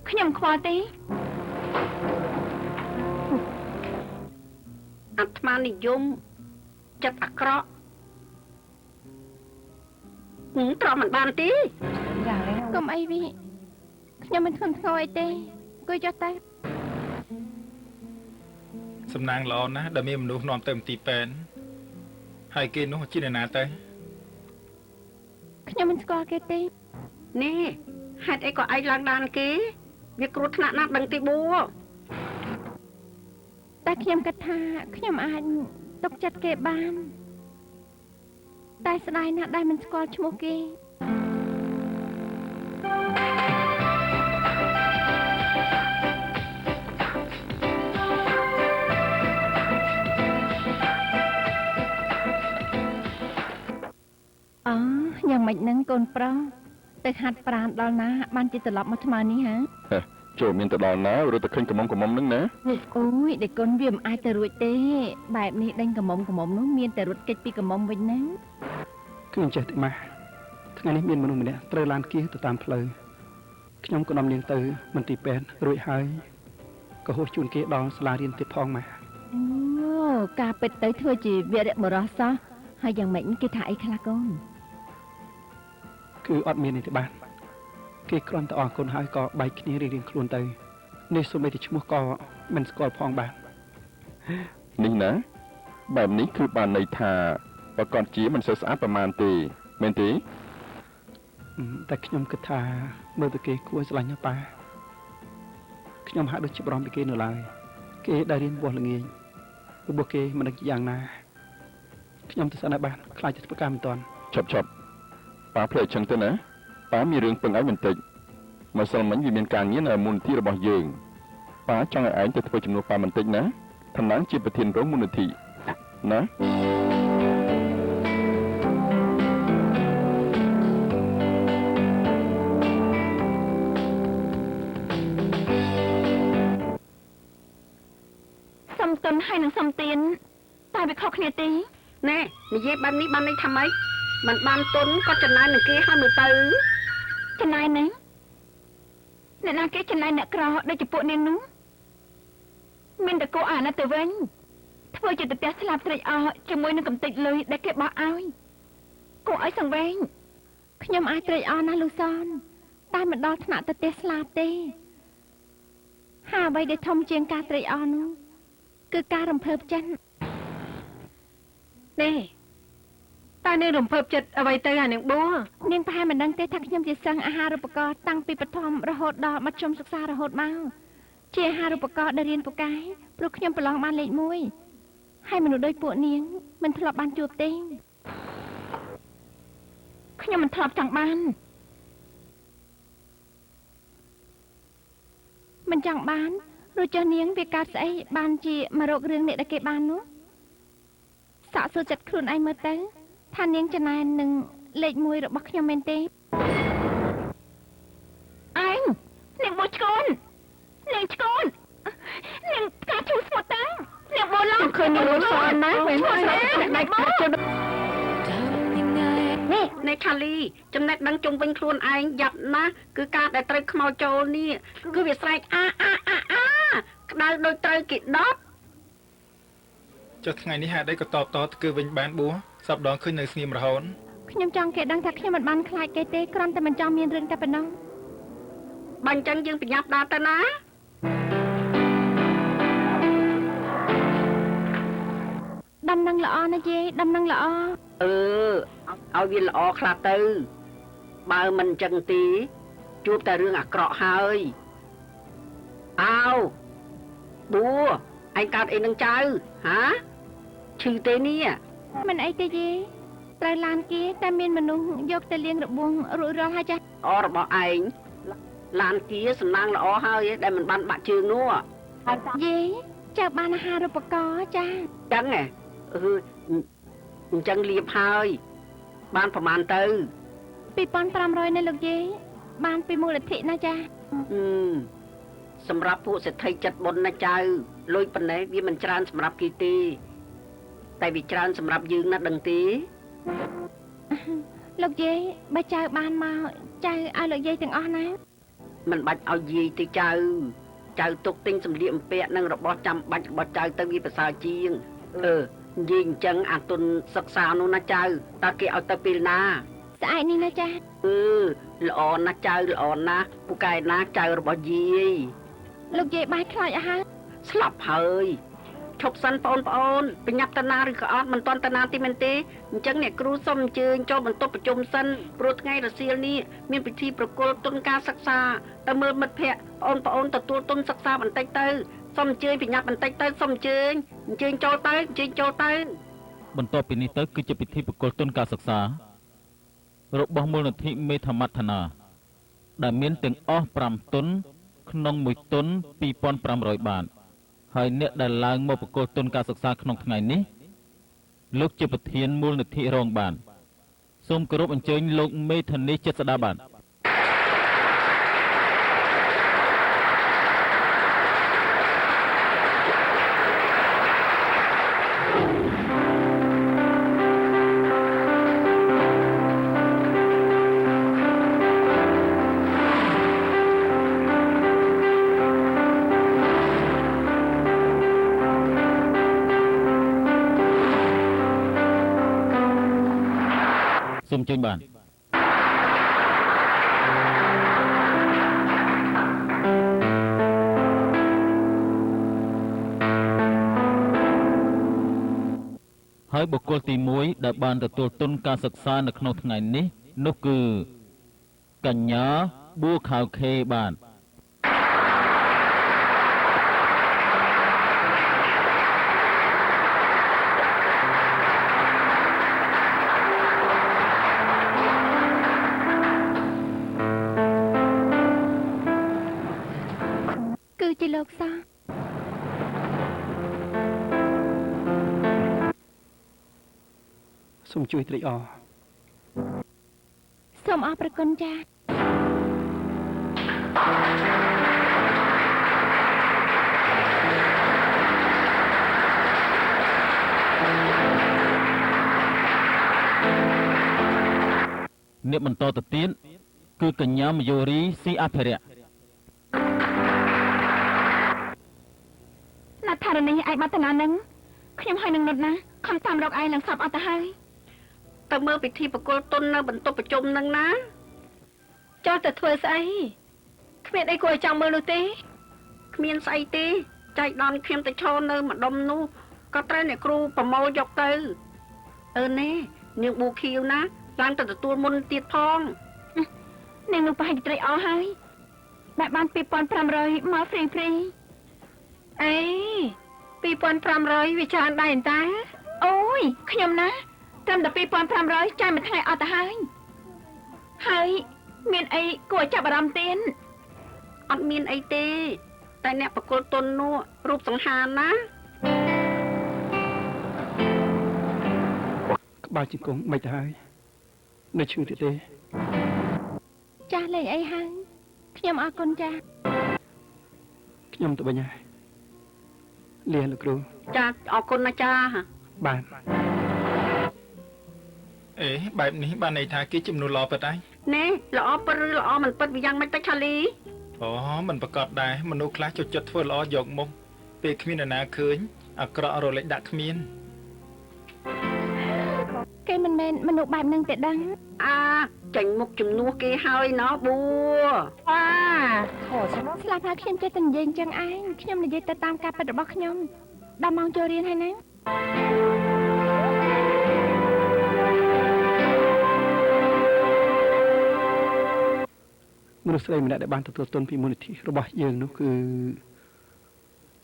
[SPEAKER 2] ខ្ញុំខ្វល់ទេ
[SPEAKER 3] អាត្មានិយមចិត្តអាក្រក់ត្រង់មិនបានទេ
[SPEAKER 2] កុំអីវិខ្ញុំមិនធ្ងន់ធ្ងរអីទេគួយចុះទៅ
[SPEAKER 1] សំណាងល្អណាស់ដែលមានមនុស្សនាំទៅមន្ទីរពេទ្យហើយគេនោះជាអ្នកណាទៅ
[SPEAKER 2] ខ្ញុំមិនស្គាល់គេទេ
[SPEAKER 3] នេះហេតុអីក៏ឯងឡើងដានគេវាគ្រោះថ្នាក់ណាស់ដឹងទេបួ
[SPEAKER 2] តែខ្ញុំគិតថាខ្ញុំអាចទុកចិត្តគេបានតែស្ដាយណាស់ដែលមិនស្គាល់ឈ្មោះគេ យ៉ាងម៉េចហ្នឹងកូនប្រុសទៅហាត់ប្រាណដល់ណាបានជាត្រឡប់មកថ្មនេះហ៎
[SPEAKER 5] ចូលមានទៅដល់ណារត់ទៅឃើញកំមុំហ្នឹងណា
[SPEAKER 2] អូយដេកកូនវាមិនអាចទៅរួចទេបែបនេះដេញកំមុំនោះមានតែរត់គេចពីកំមុំវិញណា
[SPEAKER 6] គឺអញ្ចេះទេម៉ាស់ថ្ងៃនេះមានមនុស្សម្នាក់ត្រូវឡានគៀទៅតាមផ្លូវខ្ញុំក៏នាំនាងទៅមន្ទីរពេទ្យរួចហើយក៏ហោះជូនគេដល់សាលារៀនទៀតផងម៉ាស់
[SPEAKER 2] អូការពិតទៅធ្វើជាវីរៈបុរសសោះហើយយ៉ាងម៉េចគេថាអីខ្លះកូន
[SPEAKER 6] គឺអត់មាននេះទេបាទគេគ្រាន់តែអរគុណហើយក៏បែកគ្នារៀងៗខ្លួនទៅនេះសូម្បីតែឈ្មោះក៏មិនស្គាល់ផងបាទ
[SPEAKER 5] នេះណាបែបនេះគឺបានន័យថាប្រកាសជាមិនសូវស្អាតប្រមាណទេមែនទេ
[SPEAKER 6] តែខ្ញុំគិតថាមើលទៅគេគួរស្រឡាញ់ណាស់ប៉ាខ្ញុំហាក់ដូចជាបារម្ភពីគេនៅឡើយគេដែលរៀនបោះល្ងាចរបស់គេមិនដឹងជាយ៉ាងណាខ្ញុំទៅសិនហើយបាទខ្លាចទៅធ្វើការមិនតាន់
[SPEAKER 5] ឈប់ប៉ាភ្លេចចឹងទៅណាប៉ាមានរឿងពឹងឲ្យបន្តិចម្សិលមិញវាមានការងារនៅមូលនិធិរបស់យើងប៉ាចង់ឲ្យឯងទៅធ្វើជំនួសប៉ាបន្តិចណាតំណាងជាប្រធានរងមូលនិធិណា
[SPEAKER 2] សំទុនហើយនឹងសំទៀនតែវាខុសគ្នាទេ
[SPEAKER 3] ណែនិយាយបែបនេះបានន័យថាម៉េចមិនបានទុនក៏ចំណាយនឹងគេហើយមើលទៅ
[SPEAKER 2] ចំណាយណាអ្នកណាគេចំណាយអ្នកក្រដូចជាពួកនាងនោះមានតែគោអាណិតទៅវិញធ្វើជាទៅផ្ទះស្លាប់ត្រេកអរជាមួយនឹងកំតិចលុយដែលគេបោះឲ្យគួរឲ្យសង្វេងខ្ញុំអាចត្រេកអរណាស់លោកសនតែមិនដល់ថ្នាក់ទៅផ្ទះស្លាប់ទេហើយអ្វីដែលធំជាងការត្រេកអរនោះគឺការរំភើបចិត្តនេះតើនាងរំភើបចិត្តអ្វីទៅអានាងបួនាងប្រហែលមិនដឹងទេថាខ្ញុំជាសិស្សអាហារូបករណ៍តាំងពីបឋមរហូតដល់មធ្យមសិក្សារហូតមកជាអាហារូបករណ៍ដែលរៀនពូកែព្រោះខ្ញុំប្រឡងបានលេខ1ហើយមនុស្សដូចពួកនាងមិនធ្លាប់បានជួបទេខ្ញុំមិនធ្លាប់ចង់បានមិនចង់បានព្រោះចាស់នាងវាកើតស្អីបានជាមករករឿងអ្នកដែលគេបាននោះសាកសួរចិត្តខ្លួនឯងមើលទៅថានាងចំណាយនឹងលេខ1របស់ខ្ញុំមែនទេឯងនាងបោះឆ្កូននាងឆ្កូននាងផ្កាឈូស្មត់តានាងបោះឡងឃើញនាងសនណាវិញហើយដៃបោះនេះខាលីចំណេះដឹងជុំវិញខ្លួនឯងយ៉ាប់ណាស់គឺការដែលត្រូវខ្មោចចូលនេះគឺវាស្រែកអាក្តៅដូចត្រូវគេដប់
[SPEAKER 1] ចុះថ្ងៃនេះហេតុអីក៏តបតគឺវិញបានបួសសពដងឃើញនៅស្ងៀមរហូត
[SPEAKER 2] ខ្ញុំចង់គេដឹងថាខ្ញុំមិនបានខ្លាចគេទេគ្រាន់តែមិនចង់មានរឿងតែប៉ុណ្ណោះ
[SPEAKER 3] បើអញ្ចឹងយើងប្រញាប់ដើរទៅណា
[SPEAKER 2] ដំណឹងល្អណាស់យាយដំណឹងល្អ
[SPEAKER 3] ឲ្យវាល្អខ្លះទៅបើមិនអញ្ចឹងទេជួបតែរឿងអាក្រក់ហើយអោបួឯងកើតអីនឹងចៅហាឈឺទេនេះ
[SPEAKER 2] មិនអីទេយាយត្រូវឡានគេតែមានមនុស្សយកទៅលាងរបួងរួចរាល់ហើយចាស់
[SPEAKER 3] របស់ឯងឡានkiaសំណាងល្អហើយដែលមិនបានបាក់ជើងនោះ
[SPEAKER 2] យាយចៅបានអាហារូបករណ៍ចា
[SPEAKER 3] ចឹងហ៎អញ្ចឹងលៀបហើយបានប្រហែលទៅ
[SPEAKER 2] 2500ណាលោកយាយបានពីមូលនិធិណាចា
[SPEAKER 3] សម្រាប់ពួកសេដ្ឋីចិត្តបុណ្យណាចៅលុយប៉ុណ្ណេះវាមិនច្រើនសម្រាប់គេទេតែវាច្រើនសម្រាប់យើងណាដឹងទេ
[SPEAKER 2] លោកយាយបើចៅបានមកចៅឲ្យលោកយាយទាំងអស់ណា
[SPEAKER 3] មិនបាច់ឲ្យយាយទេចៅទុកទិញសម្លៀកបំពាក់និងរបស់ចាំបាច់របស់ចៅទៅវាប្រសើរជាងនិយាយអញ្ចឹងអាទុនសិក្សានោះណាចៅតើគេឲ្យទៅពេលណា
[SPEAKER 2] ស្អែកនេះណាចា
[SPEAKER 3] ល្អណាស់ចៅល្អណាស់ពូកែណាចៅរបស់យាយ
[SPEAKER 2] លោកយាយបាយខ្លាចអាហារ
[SPEAKER 3] ស្លាប់ហើយឈប់សិនបងប្អូនបញ្ញាប់តាណាឬក៏អត់មិនតាន់តាណាទីមែនទេអញ្ចឹងអ្នកគ្រូសូមអញ្ជើញចូលបន្ទប់ប្រជុំសិនព្រោះថ្ងៃរសៀលនេះមានពិធីប្រគល់ទុនការសិក្សាទៅមើលមិត្តភ័ក្តិបងប្អូនទទួលទុនសិក្សាបន្តិចទៅសូមអញ្ជើញបញ្ញាប់បន្តិចទៅសូមអញ្ជើញចូលទៅ
[SPEAKER 4] បន្ទាប់ពីនេះទៅគឺជាពិធីប្រគល់ទុនការសិក្សារបស់មូលនិធិមេធម្មដ្ឋានាដែលមានទាំងអស់5ទុនក្នុង1ទុន2500បាតហើយអ្នកដែលឡើងមកប្រគល់ទុនការសិក្សាក្នុងថ្ងៃនេះលោកជាប្រធានមូលនិធិរងបានសូមគោរពអញ្ជើញលោកមេធានីចិត្តស្ដាបាន សូមអញ្ជើញបានហើយបុគ្គលទី1ដែលបានទទួលទុនការសិក្សានៅក្នុងថ្ងៃនេះនោះគឺកញ្ញាបួខៅខេបាន
[SPEAKER 2] គឺជាលោកសា
[SPEAKER 6] សូមជួយត្រេកអរ
[SPEAKER 2] សូមអរព្រគុណចា
[SPEAKER 4] អ្នកបន្តទៅទៀតគឺកញ្ញាមយូរីស៊ីអភិរៈ
[SPEAKER 2] ណាត់ថារនេះឯងបាត់តាណានឹងខ្ញុំហើយនឹងនុតណាខំតាមរកឯងនឹងសពអត់ទៅហើយ
[SPEAKER 3] ទៅមើលពិធីប្រគល់ទុននៅបន្ទប់ប្រជុំនឹងណា
[SPEAKER 2] ចោះទៅធ្វើស្អីគ្មានអីគួរឲ្យចង់មើលនោះទេ
[SPEAKER 3] គ្មានស្អីទេចែកដនខ្ញុំទៅឈរនៅម្ដុំនោះក៏ត្រូវអ្នកគ្រូប្រមូលយកទៅនេះនាងប៊ូខៀវណាឡើងទៅទទួលមុនទៀតផង
[SPEAKER 2] នាងនោះប្រហែលត្រីអស់ហើយដែលបាន 2500 មកហ្វ្រីអី 2500 វាច្រើនដែរតាអូយខ្ញុំណាត្រឹមតែ 2500 ចាយមួយថ្ងៃអត់ទៅហើយមានអីគួរឲ្យចាប់អារម្មណ៍ទៀត
[SPEAKER 3] អត់មានអីទេតែអ្នកប្រគល់ទុននោះរូបសង្ហាណា
[SPEAKER 6] ក្បាលជង្គង់មិនទៅហើយនៅឈឺទៀតទេ
[SPEAKER 2] ចាស់លេងអីហើយខ្ញុំអរគុណចាស់
[SPEAKER 6] ខ្ញុំទៅវិញហើយលាលោកគ្រូ
[SPEAKER 3] ចាអរគុណណាចា
[SPEAKER 6] បាទ
[SPEAKER 1] អេបែបនេះបានន័យថាគេចំនួនល្អពិតហើយ
[SPEAKER 3] ណែល្អពិតឬល្អមិនពិតវាយ៉ាងម៉េចទៅឆាលី
[SPEAKER 1] អូមិនប្រកាសដែរមនុស្សខ្លះចូលចិត្តធ្វើល្អយកមុខពេលគ្មាននរណាឃើញអាក្រក់រលែកដាក់គ្មាន
[SPEAKER 2] គេមិនមែនមនុស្សបែបហ្នឹងទេដឹង
[SPEAKER 3] ចាញ់មុខជំនួសគេហើយណោះប៊ូ
[SPEAKER 2] ស្លាប់ហើយខ្ញុំចេះតែនិយាយអញ្ចឹងឯងខ្ញុំនិយាយទៅតាមការពិតរបស់ខ្ញុំដល់ម៉ោងចូលរៀនហើយណា
[SPEAKER 6] មនុស្សស្រីម្នាក់ដែលបានទទួលទុនពីមូលនិធិរបស់យើងនោះគឺ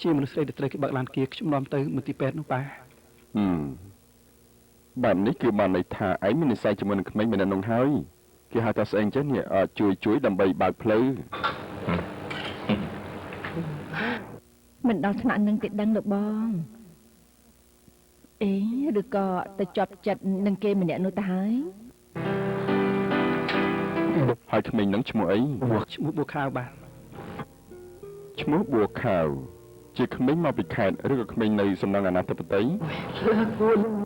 [SPEAKER 6] ជាមនុស្សស្រីដែលត្រូវគេបើកឡានគៀខ្ញុំនាំទៅមន្ទីរពេទ្យនោះប៉ា
[SPEAKER 5] បែបនេះគឺបានន័យថាឯងមាននិស្ស័យជាមួយនឹងក្មេងម្នាក់នោះហើយគេហៅថាស្អីចេះនេះជួយដើម្បីបើកផ្លូវ
[SPEAKER 2] មិនដល់ថ្នាក់នឹងទេដឹងលោកបងអេឬក៏ទៅជាប់ចិត្តនឹងគេម្នាក់នោះទៅហើយ
[SPEAKER 5] ហើយក្មេងនឹងឈ្មោះអី
[SPEAKER 6] ឈ្មោះបួខាវបាទ
[SPEAKER 5] ឈ្មោះបួខាវជាក្មេងមកពីខេត្តឬក៏ក្មេងនៅសំណង់អាណាធិបតី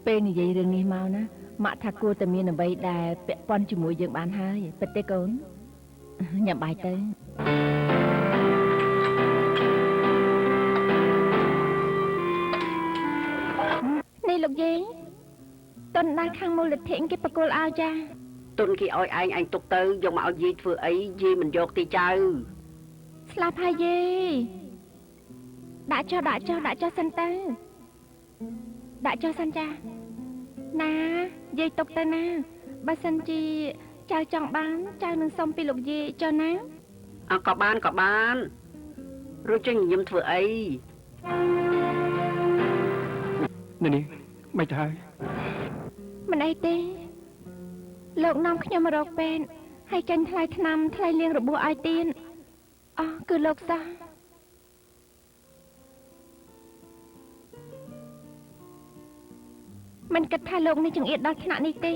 [SPEAKER 2] ពេលនិយាយរឿងនេះមកណាម៉ាក់ថាគួរតែមានអ្វីដែលពាក់ព័ន្ធជាមួយយើងបានហើយពិតទេកូនញ៉ាំបាយទៅនេះលោកយាយតុនដល់ខាងមូលនិធិគេបកគលឲ្យចា
[SPEAKER 3] ទុនគេឲ្យឯងទុកទៅយកមកឲ្យយាយធ្វើអីយាយមិនយកទេចៅ
[SPEAKER 2] ស្លាប់ហើយយាយដាក់ចុះសិនទៅដាក់ចុះសិនចាណាយាយទុកទៅណាបើសិនជាចៅចង់បានចៅនឹងសុំពីលោកយាយចុះណា
[SPEAKER 3] ក៏បានរួចចេញញញឹមធ្វើអី
[SPEAKER 6] នេះមិនទៅហើយ
[SPEAKER 2] មិនអីទេលោកនាំខ្ញុំមករកពេទ្យហើយចាញ់ថ្លៃថ្នាំថ្លៃលាងរបួសឲ្យទៀតគឺលោកសោះមិនគិតថាលោកនេះចង្អៀតដល់ថ្នាក់នេះទេ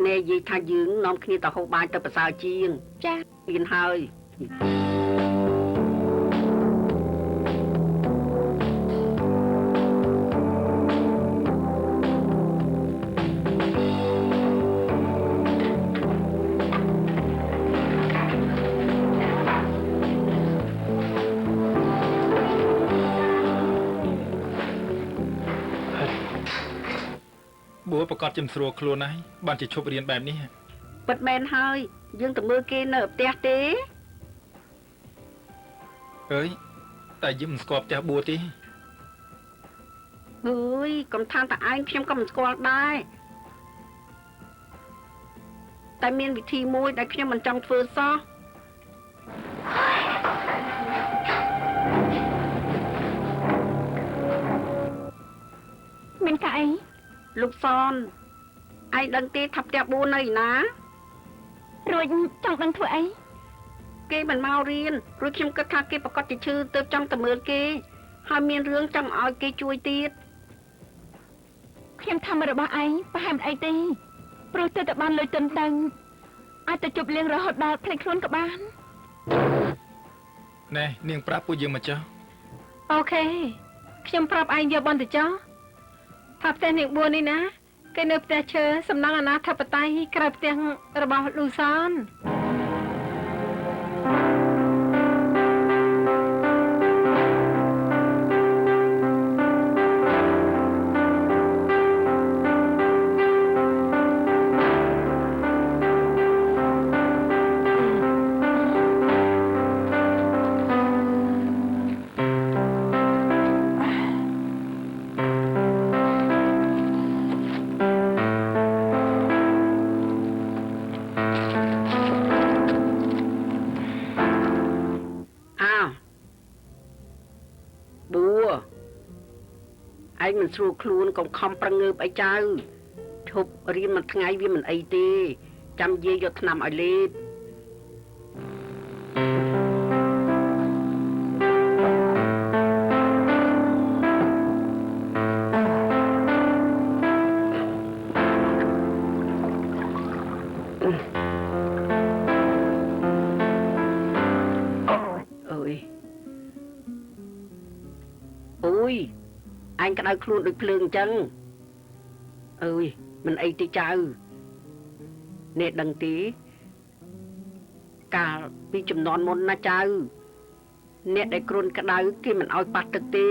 [SPEAKER 3] ណែយាយថាយើងនាំគ្នាទៅហូបបាយទៅប្រសើរជាង
[SPEAKER 2] ចា
[SPEAKER 3] មានហើយ
[SPEAKER 1] បួប្រកាសជំស្រួលខ្លួនហើយបានជាឈប់រៀនបែបនេះ
[SPEAKER 3] ពិតមែនហើយយើងទៅមើលគេនៅផ្ទះទេ
[SPEAKER 1] អើយតែយើងមិនស្គាល់ផ្ទះបួទេ
[SPEAKER 3] អើយកុំថាតែឯងខ្ញុំក៏មិនស្គាល់ដែរតែមានវិធីមួយដែលខ្ញុំមិនចង់ធ្វើសោះ
[SPEAKER 2] មានកាអី
[SPEAKER 3] លោកសនឯងដឹងទេថាផ្ទះបួននៅឯណា
[SPEAKER 2] រួចចង់ដឹងធ្វើអី
[SPEAKER 3] គេមិនមករៀនរួចខ្ញុំគិតថាគេប្រកាសជាឈឺទើបចង់ទៅមើលគេហើយមានរឿងចង់ឲ្យគេជួយទៀត
[SPEAKER 2] ខ្ញុំធ្វើរបស់ឯងប្រហែលមិនអីទេព្រោះទៅបានលុយទិនទៅអាចទៅជប់លៀងរហូតដល់ភ្លេចខ្លួនក៏បាន
[SPEAKER 1] ណែនាងប្រាប់ពួកយើងមកចុះ
[SPEAKER 2] អូខេខ្ញុំប្រាប់ឯងយកបនទៅចោះថាផ្ទះនាងបួននេះណា
[SPEAKER 7] គេនៅផ្ទះឈើសំណង់អនាធិបតេយ្យក្រៅផ្ទះរបស់លូសាន
[SPEAKER 3] ឯងមិនស្រួលខ្លួនកុំខំប្រងើបអីចៅឈប់រៀនមួយថ្ងៃវាមិនអីទេចាំយាយយកថ្នាំឲ្យលេបអូយអញក្តៅខ្លួនដូចភ្លើងអញ្ចឹងអើយមិនអីទេចៅអ្នកដឹងទេកាលពីចំនួនមុនណាចៅអ្នកដែលគ្រុនក្តៅគេមិនអោយប៉ះទឹកទេ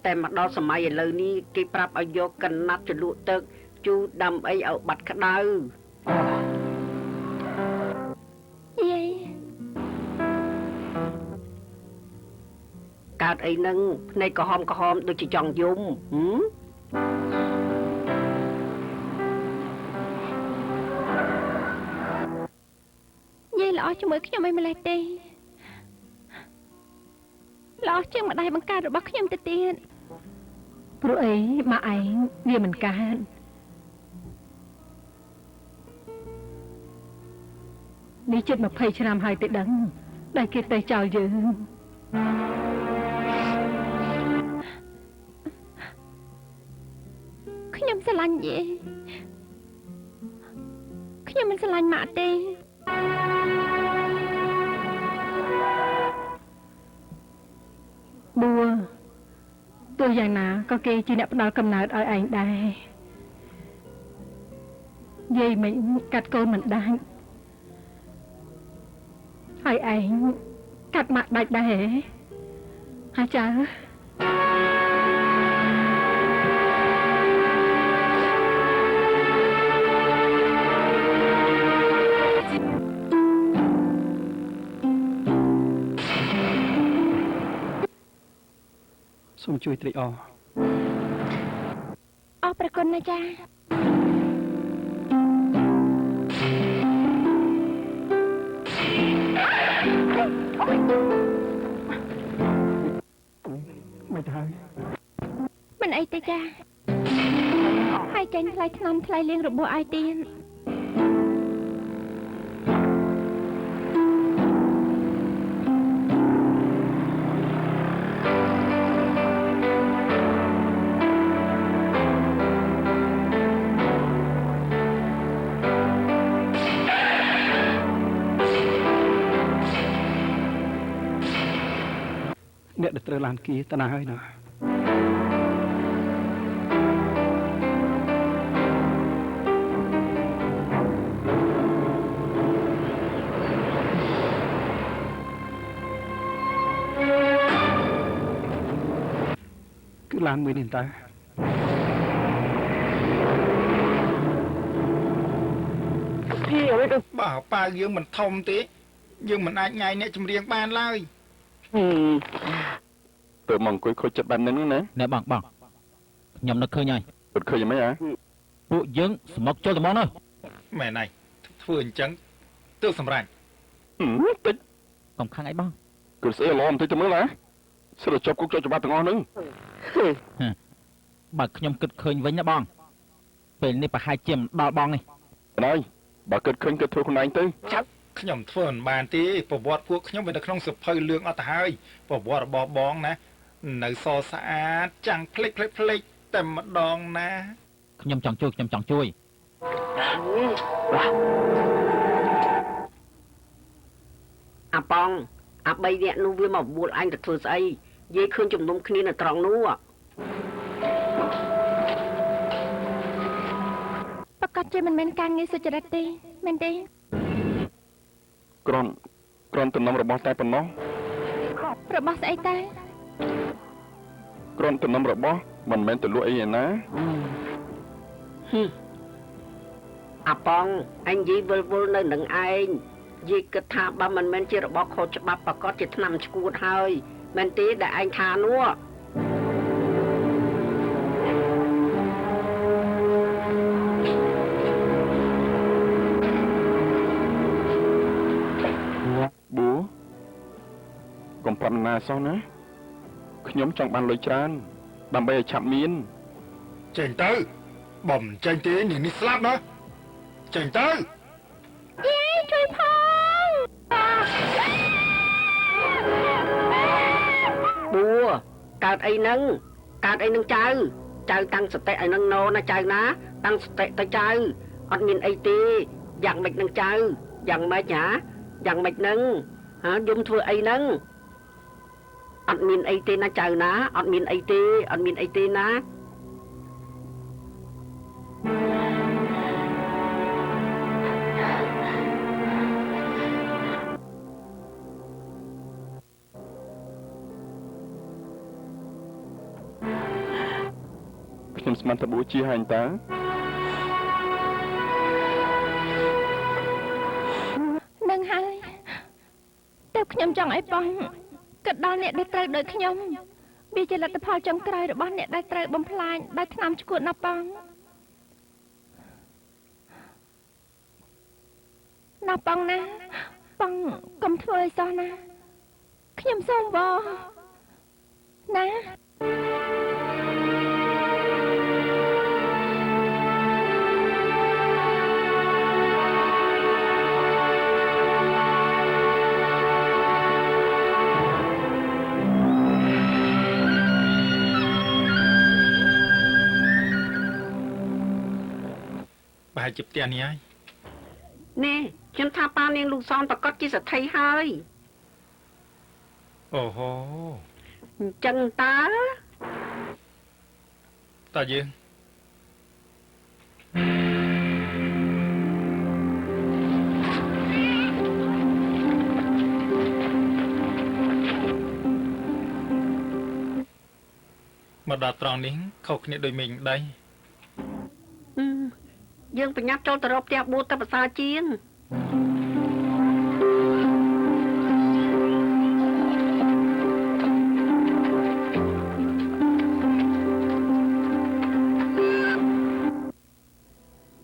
[SPEAKER 3] តែមកដល់សម័យឥឡូវនេះគេប្រាប់ឲ្យយកកណាត់ចលក់ទឹកជូរដើម្បីឲ្យបាត់ក្តៅ
[SPEAKER 2] យាយ
[SPEAKER 3] កើតអីហ្នឹងភ្នែកក្រហមដូចជាចង់យំ
[SPEAKER 2] យាយល្អជាមួយខ្ញុំឯងម្លេះទេល្អជាងម្ដាយបង្កើតរបស់ខ្ញុំទៅទៀត
[SPEAKER 7] ព្រោះអីមកឯងវាមិនកើតនេះជិត20ឆ្នាំហើយទៅដឹងដែលគេទៅចោលយើង
[SPEAKER 2] ខ្ញុំស្រឡាញ់យាយខ្ញុំមិនស្រឡាញ់ម៉ាក់ទេ
[SPEAKER 7] បួទោះយ៉ាងណាក៏គេជាអ្នកផ្ដល់កំណើតឲ្យឯងដែរយាយមិនកាត់កូនមិនដាច់ហើយឯងកាត់ម៉ាក់ដាច់ដែរហាចៅ
[SPEAKER 6] សូមជួយត្រេកអរ
[SPEAKER 2] អរប្រគុណណាស់ចា
[SPEAKER 6] មិនទៅហើយ
[SPEAKER 2] មិនអីទេចាហើយចេញថ្លៃថ្នាំថ្លៃលៀងរបួសឲ្យទៀត
[SPEAKER 6] អ្នកដែលត្រូវឡានគីតាណាហើយណាគឺឡានមួយនេះតើ
[SPEAKER 1] បើប៉ាយើងមិនធំទេយើងមិនអាចញ៉ៃអ្នកចម្រៀងបានឡើយ
[SPEAKER 5] ទៅមកអង្គុយខូចចិត្តបែបហ្នឹងណា
[SPEAKER 4] ណែបងខ្ញុំនឹកឃើញហើយ
[SPEAKER 5] អត់ឃើញយ៉ាងម៉េចហ៎
[SPEAKER 4] ពួកយើងស្មុកចូលទៅមកនោះ
[SPEAKER 1] មែនហើយធ្វើអញ្ចឹងទើបសម្រាប់
[SPEAKER 5] តិច
[SPEAKER 4] កំខាំងអីបង
[SPEAKER 5] គឺស្អីឡំតិចទៅមើលណាសិលចប់គុកចុចច្បាប់ទាំងអស់ហ្នឹង
[SPEAKER 4] បើខ្ញុំគិតឃើញវិញណាបងពេលនេះប្រហែលជាមិនដល់បងនេះ
[SPEAKER 5] ហើយបើគិតឃើញគិតធ្វើខ្លួនឯងទៅ
[SPEAKER 1] ចាប់ខ្ញុំធ្វើមិនបានទេប្រវត្តិពួកខ្ញុំវានៅក្នុងសភៅលឿងអត់ទៅហើយប្រវត្តិរបស់បងណានៅសស្អាតចាំងភ្លេចតែម្ដងណា
[SPEAKER 4] ខ្ញុំចង់ជួយ
[SPEAKER 3] អាប៉ងអា3នាក់នោះវាមកបួលអញទៅធ្វើស្អីយាយឃើញជំនុំគ្នានៅត្រង់នោះ
[SPEAKER 2] គាត់ជាមិនមែនការងារសុចរិតទេមែនទេ
[SPEAKER 5] គ្រាន់តំណំរបស់តែប៉ុណ្ណោះ
[SPEAKER 2] របស់ស្អីតែ
[SPEAKER 5] គ្រាន់តំណំរបស់មិនមែនទៅលក់អីឯណា
[SPEAKER 3] អាប៉ងអញយីវិលវល់នៅនឹងឯងយីគិតថាបើមិនមែនជារបស់ខុសច្បាប់ប្រកាសជាឆ្នាំឈួតហើយមែនទេដែលឯងថានោះ
[SPEAKER 5] ប៊ូកុំប្រាប់ណាសោះណាខ្ញុំចង់បានលុយច្រើនដើម្បីឲ្យឆាប់មាន
[SPEAKER 1] ចេញទៅបំចេញទេនាងនេះស្លាប់ណាចេញទៅ
[SPEAKER 2] យេជួយផង
[SPEAKER 3] បួកើតអីនឹងចៅតាំងសតិឲ្យនឹងណូណាចៅណាតាំងសតិទៅចៅអត់មានអីទេយ៉ាងម៉េចនឹងចៅយ៉ាងម៉េចហ៎យ៉ាងម៉េចនឹងយំធ្វើអីនឹងអត់មានអីទេណាចៅណាអត់មានអីទេណា
[SPEAKER 5] ខ្ញុំស្មានថាប៊ូជាហាញតា
[SPEAKER 2] នឹងហើយតែខ្ញុំចង់ឲ្យប៉ងគិតដល់អ្នកដែលត្រូវដោយខ្ញុំវាជាលទ្ធផលចុងក្រោយរបស់អ្នកដែលត្រូវបំផ្លាញដោយថ្នាំឈួតណាប៉ងណាប៉ងណាប៉ងកុំធ្វើឲ្យសោះណាខ្ញុំសូមវណា
[SPEAKER 1] ប្រហែលជាផ្ទះនេះហើយ
[SPEAKER 3] នេះខ្ញុំថាប៉ានាងលោកសនប្រកាសជាសទ្ធីហើយ
[SPEAKER 1] អូហូ
[SPEAKER 3] អញ្ចឹងតើ
[SPEAKER 1] តើយើងមកដល់ត្រង់នេះខុសគ្នាដូចមេឃដៃ
[SPEAKER 3] យើងប្រញាប់ចូលទៅរកផ្ទះបួទៅប្រសើរជាង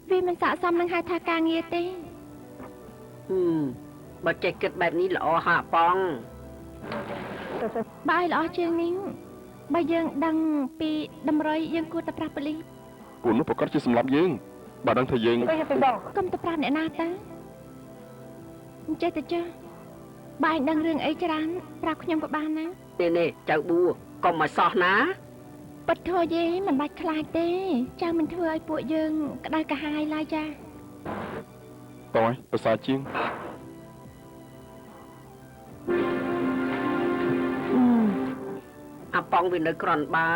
[SPEAKER 2] វាមិនស័ក្តិសមនឹងហៅថាការងារទេ
[SPEAKER 3] បើចេះគិតបែបនេះល្អហាក់ប៉ង
[SPEAKER 2] បើឲ្យល្អជាងនេះបើយើងដឹងពីតម្រុយយើងគួរតែប្រាប់ប៉ូលីស
[SPEAKER 5] ពួកនោះប្រកាសជាសម្លាប់យើងបើដឹងថាយើង
[SPEAKER 2] កុំទៅប្រាប់អ្នកណាទៅអញ្ចេះទៅចុះបើឯងដឹងរឿងអីច្រើនប្រាប់ខ្ញុំក៏បានណា
[SPEAKER 3] នេះចៅបួកុំឲ្យសោះណា
[SPEAKER 2] ប៉ិតធัวយេមិនបាច់ខ្លាចទេចាំមិនធ្វើឲ្យពួកយើងក្តៅកាហាយឡើយចា
[SPEAKER 5] តើប្រសើរជាង
[SPEAKER 3] អាប៉ងវានៅក្រន់បើ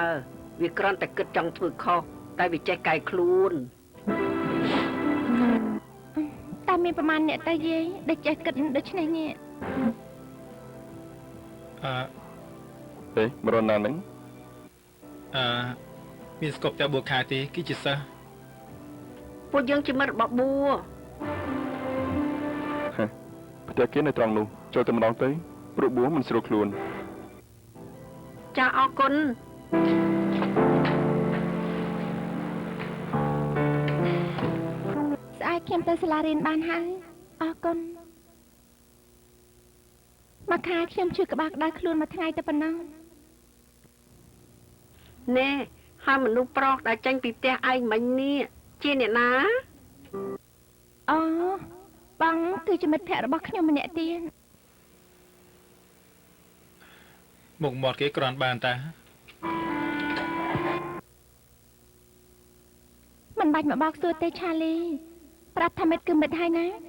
[SPEAKER 3] វាក្រន់តែគិតចង់ធ្វើខុសតែវាចេះកែខ្លួន
[SPEAKER 2] តែមានប្រមាណអ្នកទៅយេដែលចេះគិតដូច្នេះនេះ
[SPEAKER 1] អឺ
[SPEAKER 5] មករណានឹង
[SPEAKER 1] មានស្គប់តែបួខាទេគឺជាសិស្ស
[SPEAKER 3] ពួកយើងជាមិត្តរបស់បួ
[SPEAKER 5] ផ្ទះគេនៅត្រង់នោះចូលទៅម្ដងទៅព្រោះប៊ូមិនស្រួលខ្លួន
[SPEAKER 3] ចាអរគុណ
[SPEAKER 2] ស្អែកខ្ញុំទៅសាលារៀនបានហើយអរគុណមកខែខ្ញុំឈឺក្បាលក្តៅខ្លួនមួយថ្ងៃតែប៉ុណ្ណឹង
[SPEAKER 3] ណែហើយមនុស្សប្រុសដែលចេញពីផ្ទះឯងមិញនេះជាអ្នកណា
[SPEAKER 2] អូបងគឺជាមិត្តភក្តិរបស់ខ្ញុំម្នាក់ទៀត
[SPEAKER 1] មុខមាត់គេក្រាន់បានតា
[SPEAKER 2] មិនបាច់មកបោកសួរទេឆាលីប្រាប់ថាមិត្តគឺមិត្តហើយណា
[SPEAKER 5] ប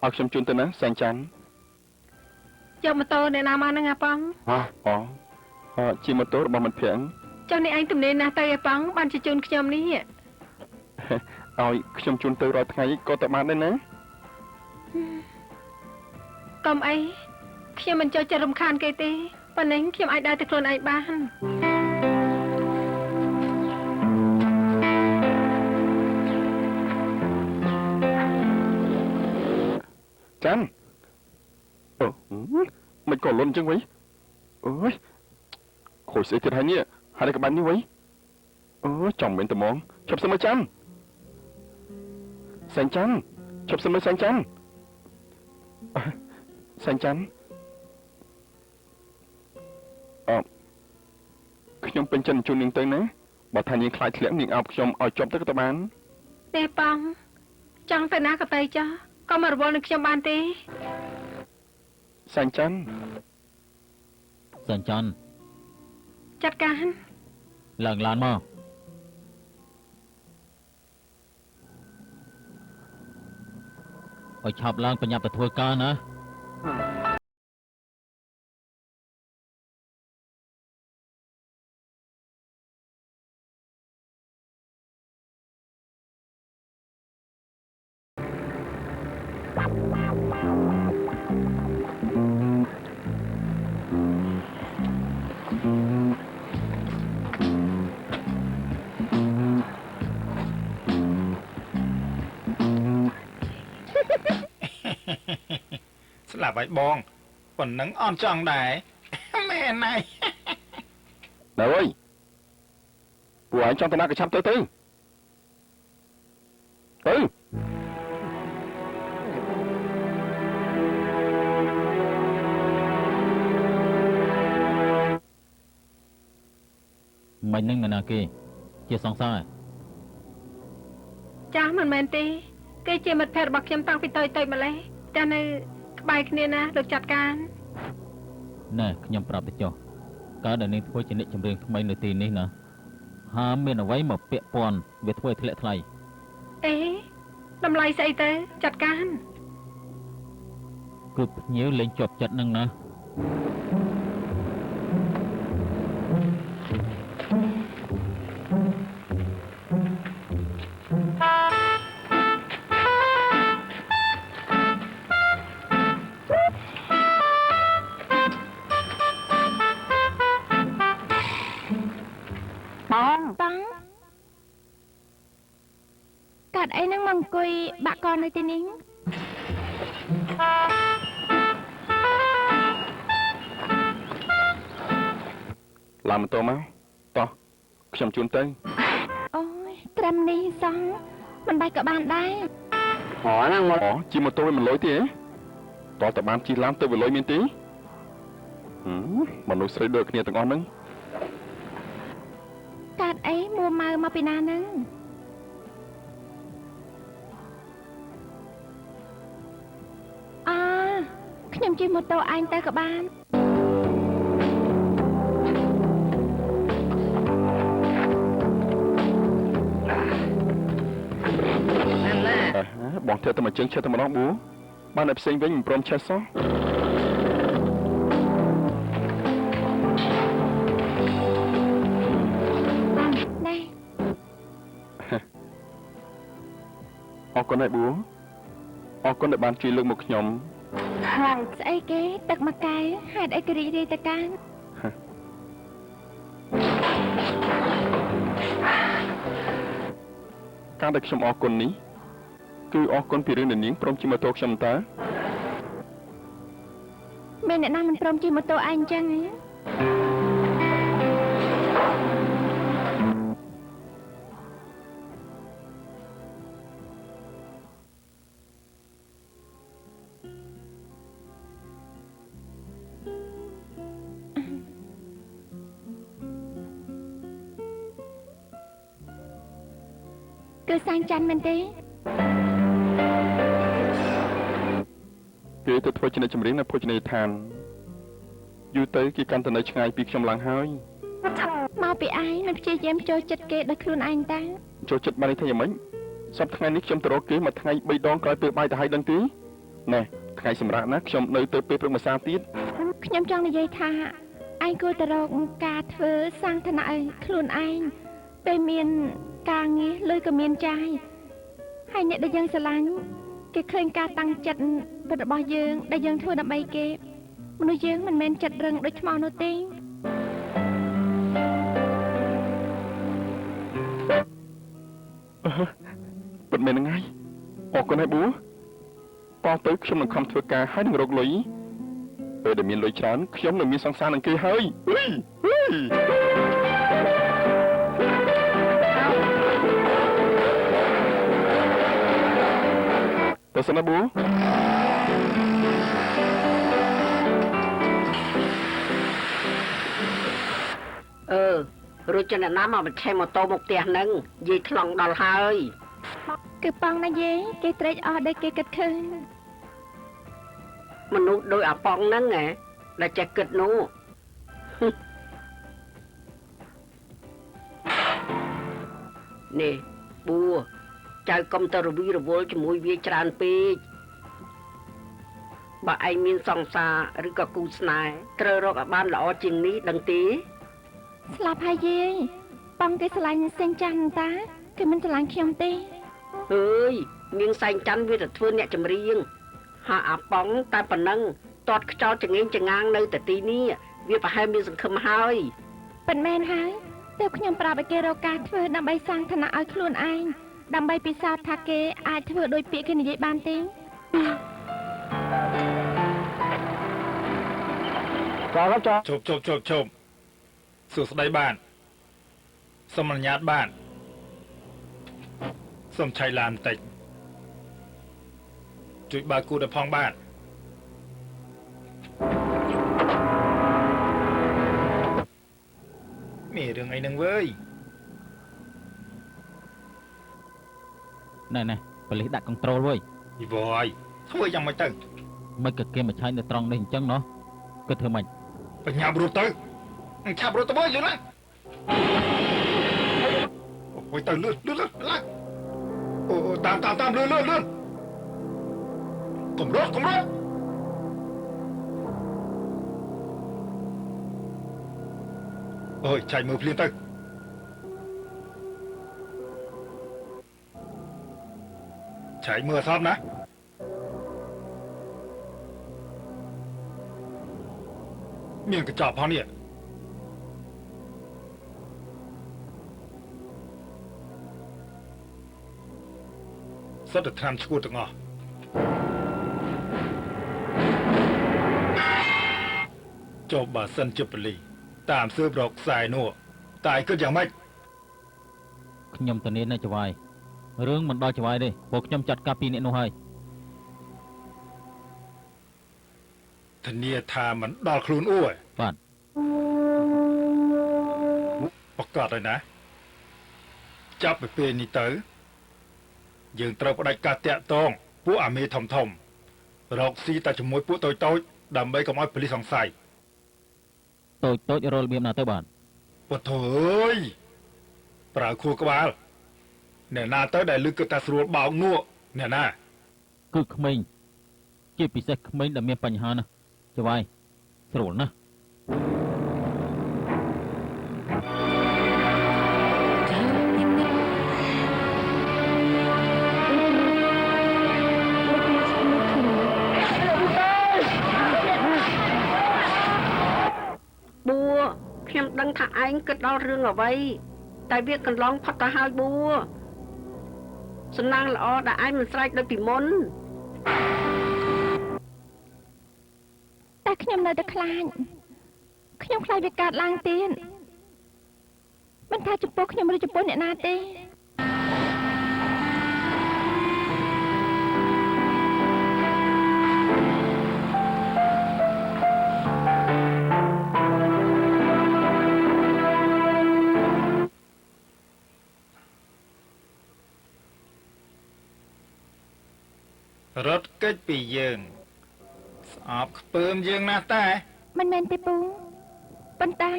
[SPEAKER 5] ឲ្យខ្ញុំជូនទៅណាសែងច័ន្ទ
[SPEAKER 7] យកម៉ូតូអ្នកណាមកហ្នឹងអាប៉ង
[SPEAKER 5] ជាម៉ូតូរបស់មិត្តភក្តិ
[SPEAKER 7] ចុះនេះឯងទំនេរណាស់ទៅអាប៉ងបានជជូនខ្ញុំនេះ
[SPEAKER 5] ឲ្យខ្ញុំជូនទៅរាល់ថ្ងៃក៏ទៅបានដែរណា
[SPEAKER 7] កុំអីខ្ញុំមិនចូលចិត្តរំខានគេទេប៉ុណ្ណឹងខ្ញុំអាចដើរទៅខ្លួនឯងបាន
[SPEAKER 5] ច័ន្ទមិនក៏លន់ចឹងវិញអូយខូចស្អីទៀតហើយនេះហើយតែក្បាច់នេះវិញអូចំមែនត្មងជប់សិនមើលច័ន្ទសែងច័ន្ទជប់សិនមើលសែងច័ន្ទសែងច័ន្ទខ្ញុំពេញចិត្តជូននាងទៅណាបើថានាងខ្លាចធ្លាក់នាងអោបខ្ញុំឲ្យជាប់ទៅក៏ទៅបាន
[SPEAKER 7] ទេប៉ងចង់ទៅណាក៏ទៅចុះក៏មករវល់នឹងខ្ញុំបានទេ
[SPEAKER 5] សែងច័ន្ទ
[SPEAKER 4] សែងច័ន្ទ
[SPEAKER 7] ចាត់ការ
[SPEAKER 4] ឡើងឡានមកឲ្យឆាប់ឡើងបញ្ញាប់ទៅធ្វើការណា
[SPEAKER 1] ស្លាប់ហើយបងប៉ុណ្ណឹងអន់ចង់ដែរ មែនហើយ
[SPEAKER 5] ណែអើយពួកឯងចង់ទៅណាក៏ឆាប់ទៅ
[SPEAKER 4] មិននឹងណាគេជាសង្សារ
[SPEAKER 7] ចាស់មិនមែនទេគេជាមិត្តភក្តិរបស់ខ្ញុំតាំងពីតូចៗម្លេះតែនៅក្បែរគ្នាណាលោកចាត់ការ
[SPEAKER 4] ណែខ្ញុំប្រាប់ទៅចុះកើតដែលនាងធ្វើជាអ្នកចម្រៀងថ្មីនៅទីនេះណាហាមមានអ្វីមកពាក់ព័ន្ធវាធ្វើឲ្យធ្លាក់ថ្លៃ
[SPEAKER 7] អេតម្លៃស្អីទៅចាត់ការ
[SPEAKER 4] គឺភ្ញៀវលេងជាប់ចិត្តនឹងណា
[SPEAKER 2] ប៉ងកាត់អីហ្នឹងមកអង្គុយបាក់កនៅទីនេះ
[SPEAKER 5] ឡើងម៉ូតូមកតោះខ្ញុំជូនទៅ
[SPEAKER 2] អូយត្រឹមនេះសោះមិនបាច់ក៏បានដែរ
[SPEAKER 3] ហ្នឹងមក
[SPEAKER 5] ជិះម៉ូតូវាមិនលុយទេតោះតែបានជិះឡានទៅវាលុយមានទេមនុស្សស្រីដូចគ្នាទាំងអស់ហ្នឹង
[SPEAKER 2] កាត់អីមួម៉ៅមកពីណាហ្នឹងខ្ញុំជិះម៉ូតូឯងទៅក៏បាន
[SPEAKER 5] បងធ្វើតែមួយជើងឈើតែម្ដងប៊ូបានតែផ្សេងវិញមិនព្រមឆេះសោះ
[SPEAKER 2] ណែ
[SPEAKER 5] អរគុណហើយប៊ូអរគុណដែលបានជួយលើកមកខ្ញុំ
[SPEAKER 2] ហើយស្អីគេទឹកមួយកែវហេតុអីគេរីករាយទៅកាន់
[SPEAKER 5] ការដែលខ្ញុំអរគុណនេះគឺអរគុណពីរឿងដែលនាងព្រមជិះម៉ូតូខ្ញុំតើ
[SPEAKER 2] មានអ្នកណាមិនព្រមជិះម៉ូតូឯងអញ្ចឹងហ៎ គឺសាងច័ន្ទមែនទេ
[SPEAKER 5] គេទៅធ្វើជាអ្នកចម្រៀងនៅភោជនីយដ្ឋានយូរទៅគេកាន់តែនៅឆ្ងាយពីខ្ញុំឡើងហើយ
[SPEAKER 2] មកពីឯងមិនព្យាយាមចូលចិត្តគេដោយខ្លួនឯងតា
[SPEAKER 5] ចូលចិត្តបាននេះថាយ៉ាងម៉េចសប្តាហ៍ថ្ងៃនេះខ្ញុំទៅរកគេមួយថ្ងៃ3ដងក្រោយពេលបាយទៅហើយដឹងទេ ណែថ្ងៃសម្រាប់ណាខ្ញុំនៅទៅពេលព្រឹកម្សិលទៀត
[SPEAKER 2] ខ្ញុំចង់និយាយថាឯងគួរតែរកការធ្វើសាងឋានៈឲ្យខ្លួនឯងពេលមានការងារលុយក៏មានចាយហើយអ្នកដែលយើងស្រឡាញ់គេឃើញការតាំងចិត្តពិតរបស់យើងដែលយើងធ្វើដើម្បីគេមនុស្សយើងមិនមែនចិត្តរឹងដូចថ្មនោះទេ
[SPEAKER 5] ពិតមែនហ្នឹងហើយអរគុណហើយប៊ូតោះទៅខ្ញុំនឹងខំធ្វើការហើយនឹងរកលុយពេលដែលមានលុយច្រើនខ្ញុំនឹងមានសង្សារនឹងគេហើយអុយទៅសិនណាប៊ូ
[SPEAKER 3] រួចចំណាំមកបញ្ឆេះម៉ូតូមកផ្ទះហ្នឹងយាយថ្លង់ដល់ហើយ
[SPEAKER 2] គឺប៉ងណាយេគេត្រេកអរដែលគេគិតឃើញ
[SPEAKER 3] មនុស្សដោយអាប៉ងហ្នឹងដែលចេះគិតនោះ នេះប៊ូចៅកុំទៅរវីរវល់ជាមួយវាច្រើនពេកបើឯងមានសង្សារឬក៏គូស្នេហ៍ត្រូវរកឲ្យបានល្អជាងនេះដឹងទេ
[SPEAKER 2] ស្លាប់ហើយយាយប៉ងគេស្រឡាញ់សេងចាន់តាគេមិនស្រឡាញ់ខ្ញុំទេ
[SPEAKER 3] អើយនាងសែងច័ន្ទវាទៅធ្វើអ្នកចម្រៀងហើយអាប៉ងតែប៉ុណ្ណឹងតតខ្ចោលចងេងចងាងនៅតែទីនេះវាប្រហែលមានសង្ឃឹមហើយ
[SPEAKER 2] ពិតមែនហើយទើបខ្ញុំប្រាប់ឲ្យគេរកការធ្វើដើម្បីសាងឋានៈឲ្យខ្លួនឯងដើម្បីពិសោធន៍ថាគេអាចធ្វើដោយពាក្យគេនិយាយបានទេ
[SPEAKER 1] ជប់សួស្ដីបានសូមអនុញ្ញាតបានសូមឆៃឡានបន្តិចជួយបើកគូដល់ផងបាទមានរឿងអីនឹងវើយ
[SPEAKER 4] ណែប៉ូលីសដាក់កន្ត្រូលវើយ
[SPEAKER 1] យីវយធ្វើយ៉ាងម៉េចទៅ
[SPEAKER 4] មិនក៏គេមកឆាយនៅត្រង់នេះអញ្ចឹងណោះគិតធ្វើម៉េច
[SPEAKER 1] បញ្ញាប់រត់ទៅឆាប់រត់ទៅយល់ណាអូយទៅលឿនឡើងអូតាមលឿនកុំរត់អូយឆៃមើលភ្លាមទៅឆៃមើលអសត់ណាមានកញ្ចប់ផងនេះសុទ្ធតែថ្នាំឈួតទាំងអស់ចុះបើសិនជាប៉ូលីសតាមស៊ើបរកខ្សែនោះតែគិតយ៉ាងម៉េច
[SPEAKER 4] ខ្ញុំទៅនេះនៅចវាយរឿងមិនដល់ចវាយទេព្រោះខ្ញុំចាត់ការពីអ្នកនោះហើយ
[SPEAKER 1] ធានាថាមិនដល់ខ្លួនអ៊ូឯ
[SPEAKER 4] បាទ
[SPEAKER 1] ប្រកាសហើយណាចាប់ពីពេលនេះទៅយើងត្រូវផ្ដាច់ការតាក់ទងពួកអាមេធំរកស៊ីតែជាមួយពួកតូចដើម្បីកុំឲ្យប៉ូលីសសង្ស័យ
[SPEAKER 4] តូចរលរបៀបណាទៅបាទ
[SPEAKER 1] ពុទ្ធអើយប្រើខួរក្បាលអ្នកណាទៅដែលលឺគិតថាស្រួលបោកនោះអ្នកណា
[SPEAKER 4] គឺក្មេងជាពិសេសក្មេងដែលមានបញ្ហាណាចវាយស្រួលណាស់
[SPEAKER 3] ប៊ូខ្ញុំដឹងថាឯងគិតដល់រឿងអ្វីតែវាកន្លងផុតទៅហើយប៊ូសំណាងល្អដែលឯងមិនស្រែកដូចពីមុន
[SPEAKER 2] តែខ្ញុំនៅតែខ្លាចខ្ញុំខ្លាចវាកើតឡើងទៀតមិនថាចំពោះខ្ញុំឬចំពោះអ្នកណាទេ
[SPEAKER 1] រត់គេចពីយើងស្អប់ខ្ពើមយើងណាស់តែ
[SPEAKER 2] មិនមែនទេពូប៉ុន្តែ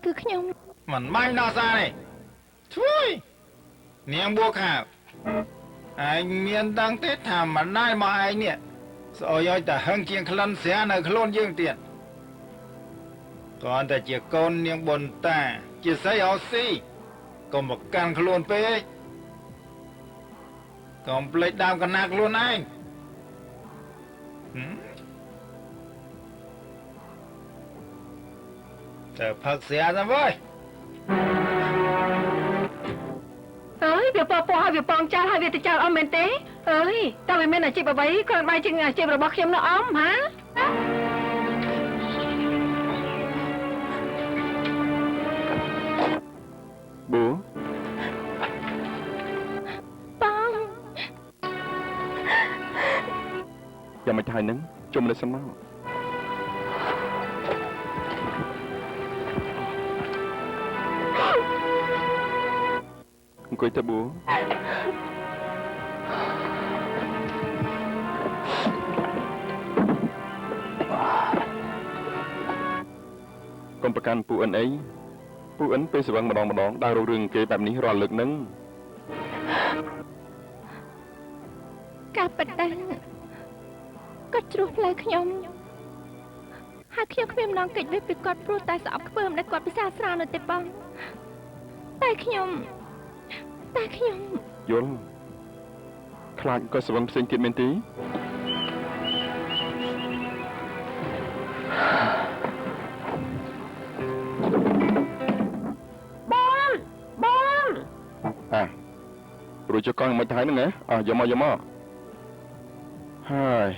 [SPEAKER 2] គឺខ្ញុំ
[SPEAKER 1] មិនបាញ់ដល់សារនេះជួយនាងបួខាឯងមានដឹងទេថាម្ដាយមកឯងនេះ ស្អុយឲ្យតែហឹងជាងក្លិនស្រានៅខ្លួនយើងទៀតគ្រាន់តែជាកូននាងបុនតាជាស្រីអោស៊ីកុំមកកាន់ខ្លួនពេកកុំភ្លេចដើមកណាខ្លួនឯងតែផឹកស្រាទៅវើយ
[SPEAKER 7] អើយវាប៉ពោះហើយវាប៉ងចាស់ហើយវាទៅចោលអមមែនទេអើយតើវាមានអាជីពអ្វីគ្រាន់បែរជាងអាជីពរបស់ខ្ញុំនៅអមហា
[SPEAKER 5] ប៊ូ
[SPEAKER 2] បង
[SPEAKER 5] យ៉ាងមិនទៅហើយនឹងជុំលើសិនមកអង្គុយទៅប៊ូកុំប្រកាន់ពូអិនអីពូអិនពេលស្វឹងម្ដងដើររករឿងគេបែបនេះរាល់លើកហ្នឹង
[SPEAKER 2] ការប៉ັດតែគាត់ជ្រុះផ្លូវខ្ញុំហើយខ្ញុំគ្មានម្ដងកិច្ចវាពីគាត់ព្រោះតែស្អប់ខ្ពើមដែលគាត់ពិសាស្រាលនៅទេបងតែខ្ញុំ
[SPEAKER 5] យល់ខ្លាចក៏ស្វឹងផ្សេងទៀតមែនទេរួចចុះកង់មិនទៅហើយហ្នឹងណាយកមកហើយ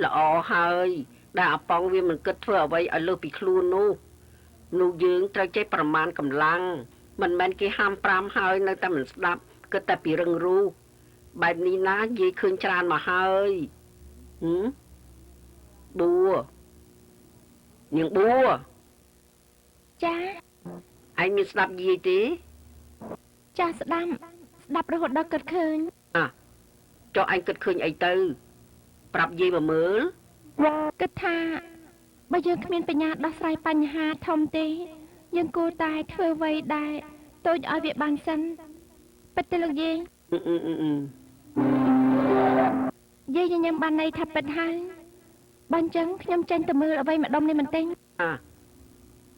[SPEAKER 3] ល្អហើយដែលអាប៉ងវាមិនគិតធ្វើអ្វីឲ្យលើសពីខ្លួននោះយើងត្រូវចេះប្រមាណកម្លាំងមិនមែនគេហាម5ហើយនៅតែមិនស្ដាប់គិតតែពីរឹងរូសបែបនេះណានិយាយឃើញច្រើនមកហើយប៊ូនាងប៊ូ
[SPEAKER 2] ចា
[SPEAKER 3] ឯងមានស្ដាប់យាយទេ
[SPEAKER 2] ចាស្ដាប់រហូតដល់គិតឃើញ
[SPEAKER 3] ចុះឯងគិតឃើញអីទៅប្រាប់យាយមកមើល
[SPEAKER 2] គិតថាបើយើងគ្មានបញ្ញាដោះស្រាយបញ្ហាធំទេយើងគួរតែធ្វើអ្វីដែរតូចឲ្យវាបានសិនពិតទេលោកយាយយាយញញឹមបានន័យថាពិតហើយបើអញ្ចឹងខ្ញុំចេញទៅមើលអ្វីម្ដុំនេះមិនទេ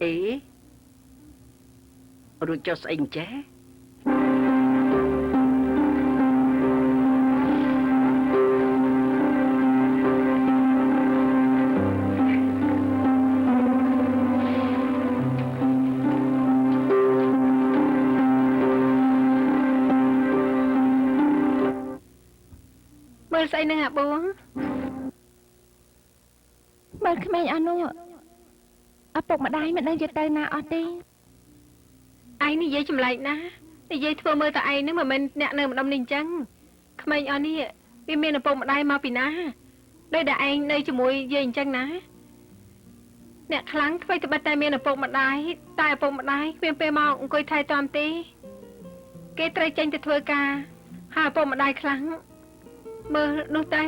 [SPEAKER 3] អេរួចចុះស្អីអញ្ចេះ
[SPEAKER 7] មើលស្អីនឹងអាប៊ូ
[SPEAKER 2] មើលក្មេងអស់នោះឪពុកម្ដាយមិនដឹងយកទៅណាអស់ទេ
[SPEAKER 7] ឯងនិយាយចម្លែកណានិយាយធ្វើមើលតែឯងនឹងមិនមែនអ្នកនៅម្ដុំនេះអញ្ចឹងក្មេងអស់នេះវាមានឪពុកម្ដាយមកពីណាដោយតែឯងនៅជាមួយយាយអញ្ចឹងណាអ្នកខ្លាំងធ្វើត្បិតតែមានឪពុកម្ដាយតែឪពុកម្ដាយគ្មានពេលមកអង្គុយថែទាំទេគេត្រូវចេញទៅធ្វើការហើយឪពុកម្ដាយខ្លាំងមើលនោះទៅ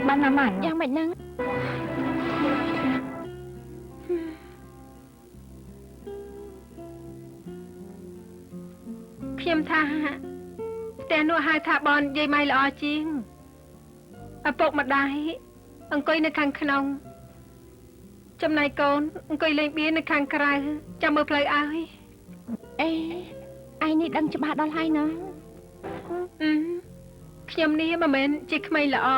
[SPEAKER 2] បានណាម៉ាក់យ៉ាងម៉េចហ្នឹង
[SPEAKER 7] ខ្ញុំថាផ្ទះនោះហៅថាបនយាយម៉ៃល្អជាងឪពុកម្ដាយអង្គុយនៅខាងក្នុងចំណែកកូនអង្គុយលេងបៀនៅខាងក្រៅចាំមើលផ្លូវឲ្យ
[SPEAKER 2] ឯងនេះដឹងច្បាស់ដល់ហើយណា
[SPEAKER 7] ខ្ញុំនេះមិនមែនជាក្មេងល្អ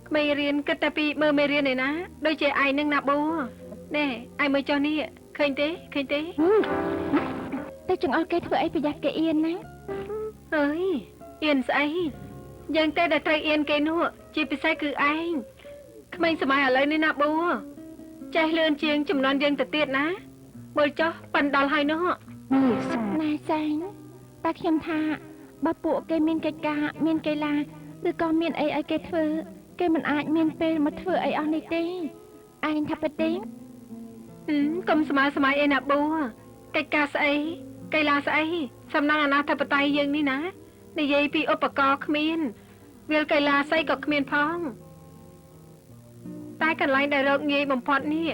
[SPEAKER 7] ក្មេងរៀនគិតតែពីមើលមេរៀនឯណាដូចជាឯងនឹងណាប៊ូណែឯងមើលចុះនេះឃើញទេ
[SPEAKER 2] តែចង្អុលគេធ្វើអីប្រយ័ត្នគេអៀនណា
[SPEAKER 7] អើយអៀនស្អីយើងតែដែលត្រូវអៀនគេនោះជាពិសេសគឺឯងក្មេងសម័យឥឡូវនេះណាប៊ូចេះលឿនជាងចំនួនយើងទៅទៀតណាមើលចុះប៉ិនដល់ហើយនោះ
[SPEAKER 2] ណែសែងតែខ្ញុំថាបើពួកគេមានកិច្ចការមានកីឡាឬក៏មានអីឲ្យគេធ្វើគេមិនអាចមានពេលមកធ្វើអីអស់នេះទេឯងថាពិតទេ
[SPEAKER 7] កុំស្មើសម័យអីណាប៊ូកិច្ចការស្អីកីឡាស្អីសំណាងអាណាធិបតេយ្យយើងនេះណានិយាយពីឧបករណ៍គ្មាន វាលកីឡាស្អីក៏គ្មានផងតែកន្លែងដែលរកងាយបំផុតនេះ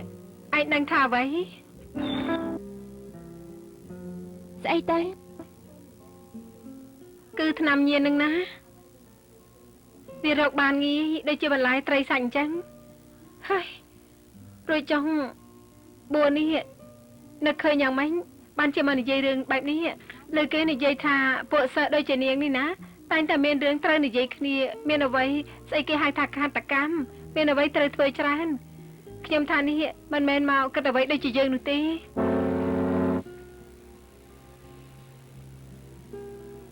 [SPEAKER 7] ឯងដឹងថាអ្វី
[SPEAKER 2] ស្អីទៅ
[SPEAKER 7] គឺថ្នាំញៀននឹងណាវារកបានងាយដូចជាបន្លែត្រីសាច់អញ្ចឹងហើយរួចចុងបួននេះនឹកឃើញយ៉ាងម៉េចបានជាមកនិយាយរឿងបែបនេះលើគេនិយាយថាពួកសិស្សដូចជានាងនេះណាតែងតែមានរឿងត្រូវនិយាយគ្នាមានអ្វីស្អីគេហៅថាឃាតកម្មមានអ្វីត្រូវធ្វើច្រើនខ្ញុំថានេះមិនមែនមកគិតអ្វីដូចជាយើងនោះទេ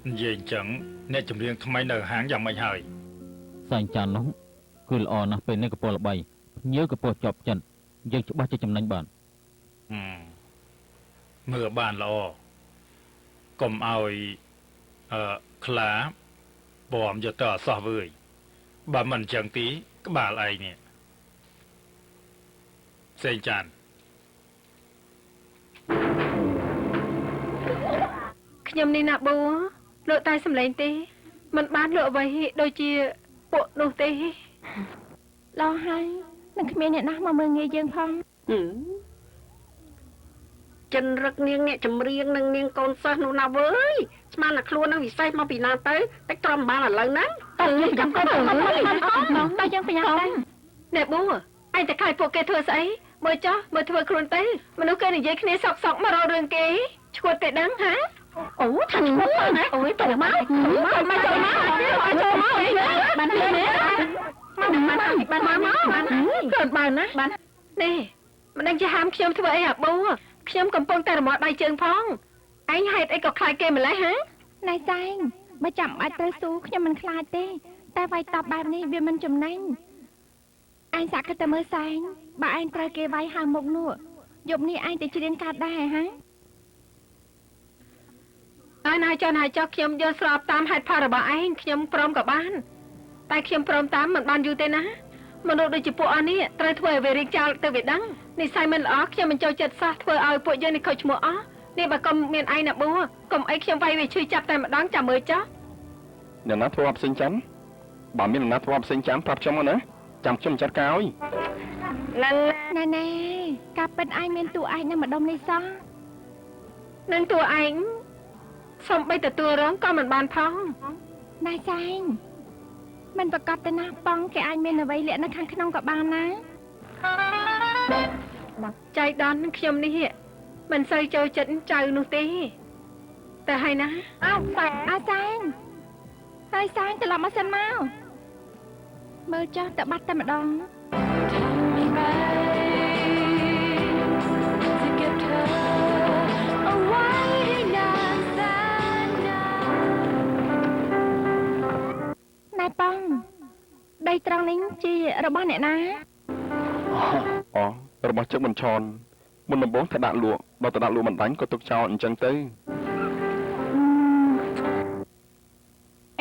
[SPEAKER 1] និយាយអញ្ចឹងអ្នកចម្រៀងថ្មីនៅហាងយ៉ាងម៉េចហើយ
[SPEAKER 4] សែងចាននោះគឺល្អណាស់ពេលនេះកពស់ល្បីញើកពស់ជាប់ចិត្តយើងច្បាស់ជាចំណេញបាន
[SPEAKER 1] មើលបានល្អកុំឲ្យខ្លាបមយកទៅអសោះវើយបើមិនអញ្ចឹងទីក្បាលឯងនេះផ្សេងចាន
[SPEAKER 7] ខ្ញុំនេះណាប៊ូលោកតែសំឡេងទេមិនបានលោកអ្វីដូចជាពួកនោះទេ
[SPEAKER 2] ឡោះហើយនឹងគ្មានអ្នកណាមកមើលងាយយើងផង
[SPEAKER 3] ចិនរឹកនាងអ្នកចម្រៀងនិងនាងកូនសិស្សនោះណាវើយស្មានតែខ្លួននឹងវិសេសមកពីណាទៅតែត្រឹមបានឥឡូវហ្នឹងតើយើងចាំគាត់ទៅមើល
[SPEAKER 2] តែយើងប្រញាប់ទៅ
[SPEAKER 7] អ្នកប៊ូឯងតែខ្លាចពួកគេធ្វើស្អីមើលចោះមើលធ្វើខ្លួនទៅមនុស្សគេនិយាយគ្នាសក់មករករឿងគេឈួតតែដឹងហា
[SPEAKER 2] អូថាឈ្មោះណាអូយទៅមកមកចូលមកចូលមកបានទេបានកើតបានណាបាន
[SPEAKER 7] នេះមិនដឹងជាហាមខ្ញុំធ្វើអីអាប៊ូខ្ញុំកំពុងតែរមាត់ដៃជើងផងឯងហេតុអីក៏ខ្លាចគេម្ល៉េះហា
[SPEAKER 2] ណៃសែងបើចាំបាច់ត្រូវស៊ូខ្ញុំមិនខ្លាចទេតែវាយតបបែបនេះវាមិនចំណេញឯងសាក់គិតតែមើលសែងបើឯងត្រូវគេវាយហៅមុខនោះយប់នេះឯងទៅច្រៀងកាត់ដែរហ៎
[SPEAKER 7] ហើយណាចុះខ្ញុំយល់ស្របតាមហេតុផលរបស់ឯងខ្ញុំព្រមក៏បានតែខ្ញុំព្រមតាមមិនបានយូរទេណាមនុស្សដូចជាពួកអស់នេះត្រូវធ្វើឲ្យវារីកចោលទៅវាដឹងនិស្ស័យមិនល្អខ្ញុំមិនចូលចិត្តសោះធ្វើឲ្យពួកយើងនេះខូចឈ្មោះអស់នេះបើកុំមានឯងណាប៊ូកុំអីខ្ញុំវាយវាឈឺចាប់តែម្ដងចាំមើលចុះ
[SPEAKER 5] អ្នកណាធ្វើអផ្សេងចាំបើមានអ្នកណាធ្វើអផ្សេងចាំប្រាប់ខ្ញុំមកណាចាំខ្ញុំចាត់ការឲ្យ
[SPEAKER 2] ណែការពិតឯងមានតួឯងនៅម្ដុំនេះសោះ
[SPEAKER 7] នឹងតួឯងសំបីទទួលរងក៏មិនបានផង
[SPEAKER 2] ណៃសែងមិនប្រកាសទៅណាប៉ងគេអាចមានអ្វីលាក់នៅខាងក្នុងក៏បានណា
[SPEAKER 7] ចៃដន្យខ្ញុំនេះមិនសូវចូលចិត្តចៅនោះទេតែហើយណា
[SPEAKER 2] អើសែងហើយសែងត្រឡប់មកសិនមកមើលចុះទៅបាត់តែម្ដង ណែប៉ងដីត្រង់នេះជារបស់អ្នកណា
[SPEAKER 5] អូរបស់ជឹកមិនឆនមុនដំបូងថាដាក់លក់ដល់ទៅដាក់លក់មិនដាញ់ក៏ទុកចោលអញ្ចឹងទៅ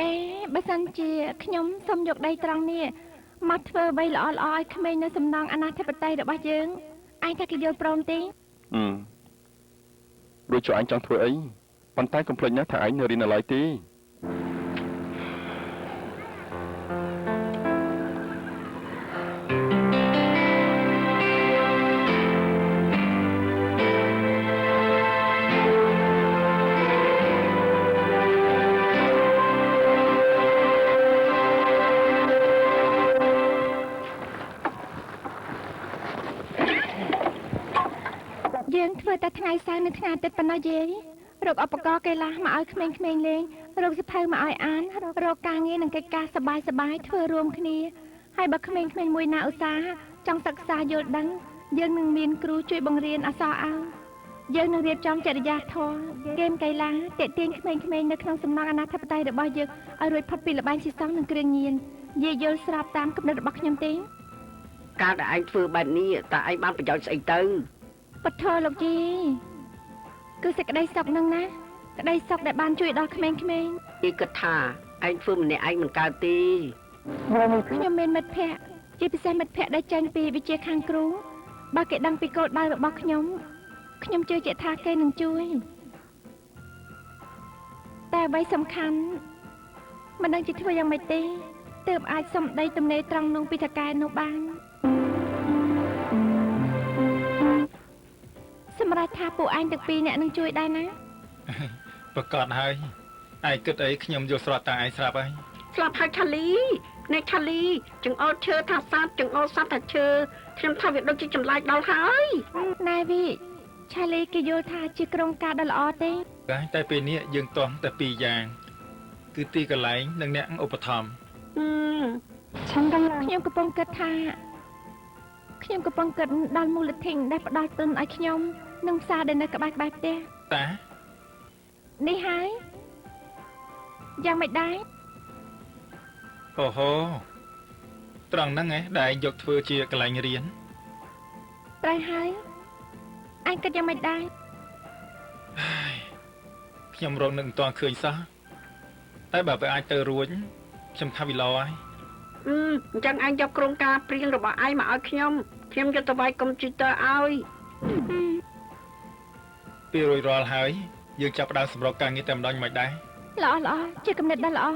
[SPEAKER 2] អេបើសិនជាខ្ញុំសុំយកដីត្រង់នេះមកធ្វើអ្វីល្អៗឲ្យក្មេងនៅសំណង់អនាធិបតេយ្យរបស់យើងឯងថាគេយល់ព្រមទេ
[SPEAKER 5] រួចចុះអញចង់ធ្វើអីប៉ុន្តែកុំភ្លេចណាថាឯងនៅរៀននៅឡើយទេ
[SPEAKER 2] យើងធ្វើតែថ្ងៃសៅរ៍និងថ្ងៃអាទិត្យប៉ុណ្ណោះយាយរកឧបករណ៍កីឡាមកឲ្យក្មេងៗលេងរកសៀវភៅមកឲ្យអានរកការងារនិងកិច្ចការសប្បាយៗធ្វើរួមគ្នាហើយបើក្មេងៗមួយណាឧស្សាហ៍ចង់សិក្សាយល់ដឹងយើងនឹងមានគ្រូជួយបង្រៀនអក្សរឲ្យយើងនឹងរៀបចំចរិយាធម៌ហ្គេមកីឡាទាក់ទាញក្មេងៗនៅក្នុងសំណង់អនាធិបតេយ្យរបស់យើងឲ្យរួចផុតពីល្បែងស៊ីសងនិងគ្រឿងញៀនយាយយល់ស្របតាមគំនិតរបស់ខ្ញុំទេ
[SPEAKER 3] ការដែលឯងធ្វើបែបនេះតើឯងបានប្រយោជន៍ស្អីទៅ
[SPEAKER 2] ពធលោកជីគឺសេចក្តីសុខនឹងណាក្តីសុខដែលបានជួយដល់ក្មេងៗ
[SPEAKER 3] គេគិតថាឯងធ្វើម្នាក់ឯងមិនកើតទេ
[SPEAKER 2] ខ្ញុំមានមិត្តភ័ក្តិជាពិសេសមិត្តភ័ក្តិដែលចេញពីវិជ្ជាខាងគ្រូបើគេដឹងពីគោលដៅរបស់ខ្ញុំជឿជាក់ថាគេនឹងជួយតែអ្វីសំខាន់មិនដឹងជាធ្វើយ៉ាងម៉េចទេ ទើបអាចសុំដីទំនេរត្រង់នោះពីថកែនោះបានសម្រាប់ថាពួកឯងទាំងពីរអ្នកនឹងជួយដែរណា
[SPEAKER 1] ប្រកាសហើយឯងគិតអីខ្ញុំយល់ស្របតាឯងស្រាប់ហើយ
[SPEAKER 3] ស្លាប់ហើយឆាលីអ្នកឆាលីចង្អុលឈើថាសត្វចង្អុលសត្វថាឈើខ្ញុំថាវាដូចជាចម្លែកដល់ហើយ
[SPEAKER 2] ណែវីឆាលីគេយល់ថាជាក្រុមការដ៏ល្អទេ
[SPEAKER 1] តែពេលនេះយើងតោះតែពីរយ៉ាងគឺទីកន្លែងនិងអ្នកឧបត្ថម្ភ
[SPEAKER 2] ខ្ញុំកំពុងគិតថាខ្ញុំកំពុងគិតដល់មូលធនដែលផ្ដល់ទុនឲ្យខ្ញុំនិងផ្សារដែលនៅក្បែរផ្ទះ
[SPEAKER 1] តា
[SPEAKER 2] នេះហើយយ៉ាងមិនដែរ
[SPEAKER 1] អូហូត្រង់ហ្នឹងដែលឯងយកធ្វើជាកន្លែងរៀន
[SPEAKER 2] ត្រូវហើយអញគិតយ៉ាងមិនដែរ
[SPEAKER 1] ខ្ញុំរងនឹងមិនទាន់ឃើញសោះតែបើវាអាចទៅរួចខ្ញុំថាវាល្អហើយ
[SPEAKER 3] អញ្ចឹងឯងយកក្រុមការព្រៀងរបស់ឯងមកឲ្យខ្ញុំយកទៅវាយកុំព្យូទ័រឲ្យ
[SPEAKER 1] ពេលរួចរាល់ហើយយើងចាប់ផ្ដើមសម្រុកការងារតែម្ដងមិនដែរ
[SPEAKER 2] ល្អជាគំនិតដ៏ល្អ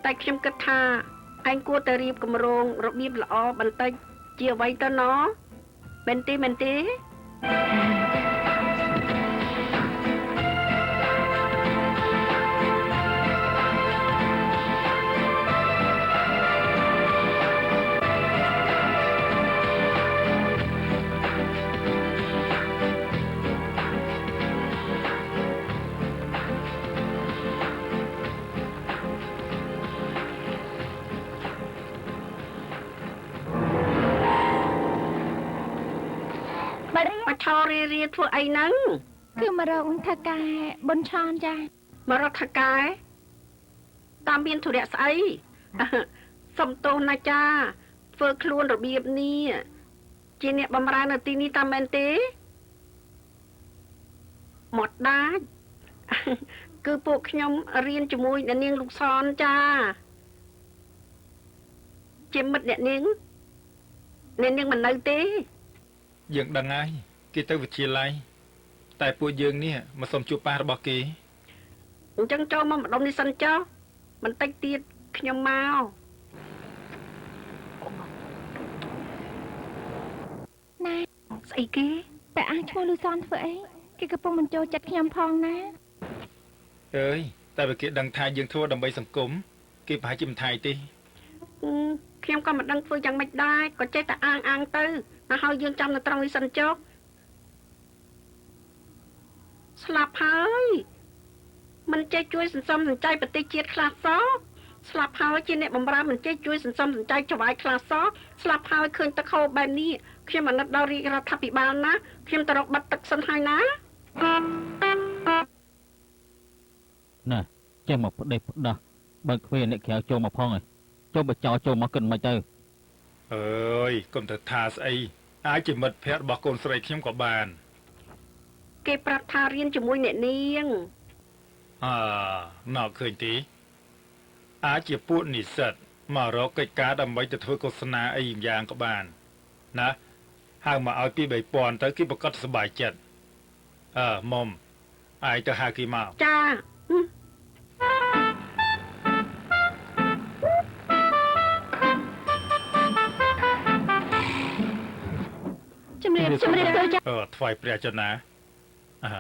[SPEAKER 3] តែខ្ញុំគិតថាឯងគួរតែរៀបគម្រោងរបៀបល្អបន្តិចជាអ្វីទៅណោះមែនទេ មកឆោរៀធ្វើអីហ្នឹង
[SPEAKER 2] គឺមករកថកែប៊ុនឆនចា
[SPEAKER 3] មករត់ថកែតាមមានធុរៈស្អី សុំទោសណាចាធ្វើខ្លួនរបៀបនេះជាអ្នកបម្រើនៅទីនេះតាមមែនទេមកដាច់ គឺពួកខ្ញុំរៀនជាមួយអ្នកនាងលោកសនចាជាមិត្តអ្នកនាងមិននៅទេ
[SPEAKER 1] យើងដឹងហើយគេទៅវិទ្យាល័យតែពួកយើងនេះមកសុំជួបប៉ារបស់គេ
[SPEAKER 3] អញ្ចឹងចូលមកម្ដុំនេះសិនចុះបន្តិចទៀតខ្ញុំមក
[SPEAKER 2] ណែ
[SPEAKER 3] ស្អីគេ
[SPEAKER 2] តែអញឈ្មោះលូសនធ្វើអីគេកំពុងមិនចូលចិត្តខ្ញុំផងណា
[SPEAKER 1] អើយតែបើគេដឹងថាយើងធ្វើដើម្បីសង្គមគេប្រហែលជាមិនថៃទេ
[SPEAKER 3] ខ្ញុំក៏មិនដឹងធ្វើយ៉ាងម៉េចដែរក៏ចេះតែអាងទៅមកហើយយើងចាំនៅត្រង់នេះសិនចុះស្លាប់ហើយមិនចេះជួយសន្សំសំចៃប្រទេសជាតិខ្លះសោះស្លាប់ហើយជាអ្នកបម្រើមិនចេះជួយសន្សំសំចៃចង្វាយខ្លះសោះស្លាប់ហើយឃើញទឹកហូរបែបនេះខ្ញុំអាណិតដល់រាជរដ្ឋាភិបាលណាខ្ញុំទៅរកបាត់ទឹកសិនហើយណា
[SPEAKER 4] ណែចេះមកផ្ដេសផ្ដាស់បើគ្មានអ្នកក្រៅចូលមកផងហើយចូលបចោចូលមកគិតមិនទៅ
[SPEAKER 1] អើយកុំទៅថាស្អីអាចជាមិត្តភក្តិរបស់កូនស្រីខ្ញុំក៏បាន
[SPEAKER 3] គេប្រាប់ថារៀនជាមួយអ្នកនាង
[SPEAKER 1] ណកឃើញទេអាចជាពួកនិស្សិតមករកកិច្ចការដើម្បីទៅធ្វើឃោសនាអីយ៉ាងក៏បានណាហៅមកឲ្យពី 3000 ទៅគេប្រកាសសប្បាយចិត្តមុំឯងទៅហៅគេមក
[SPEAKER 3] ចា
[SPEAKER 2] ជំរាបសួរចា
[SPEAKER 1] ថ្វាយព្រះចនានា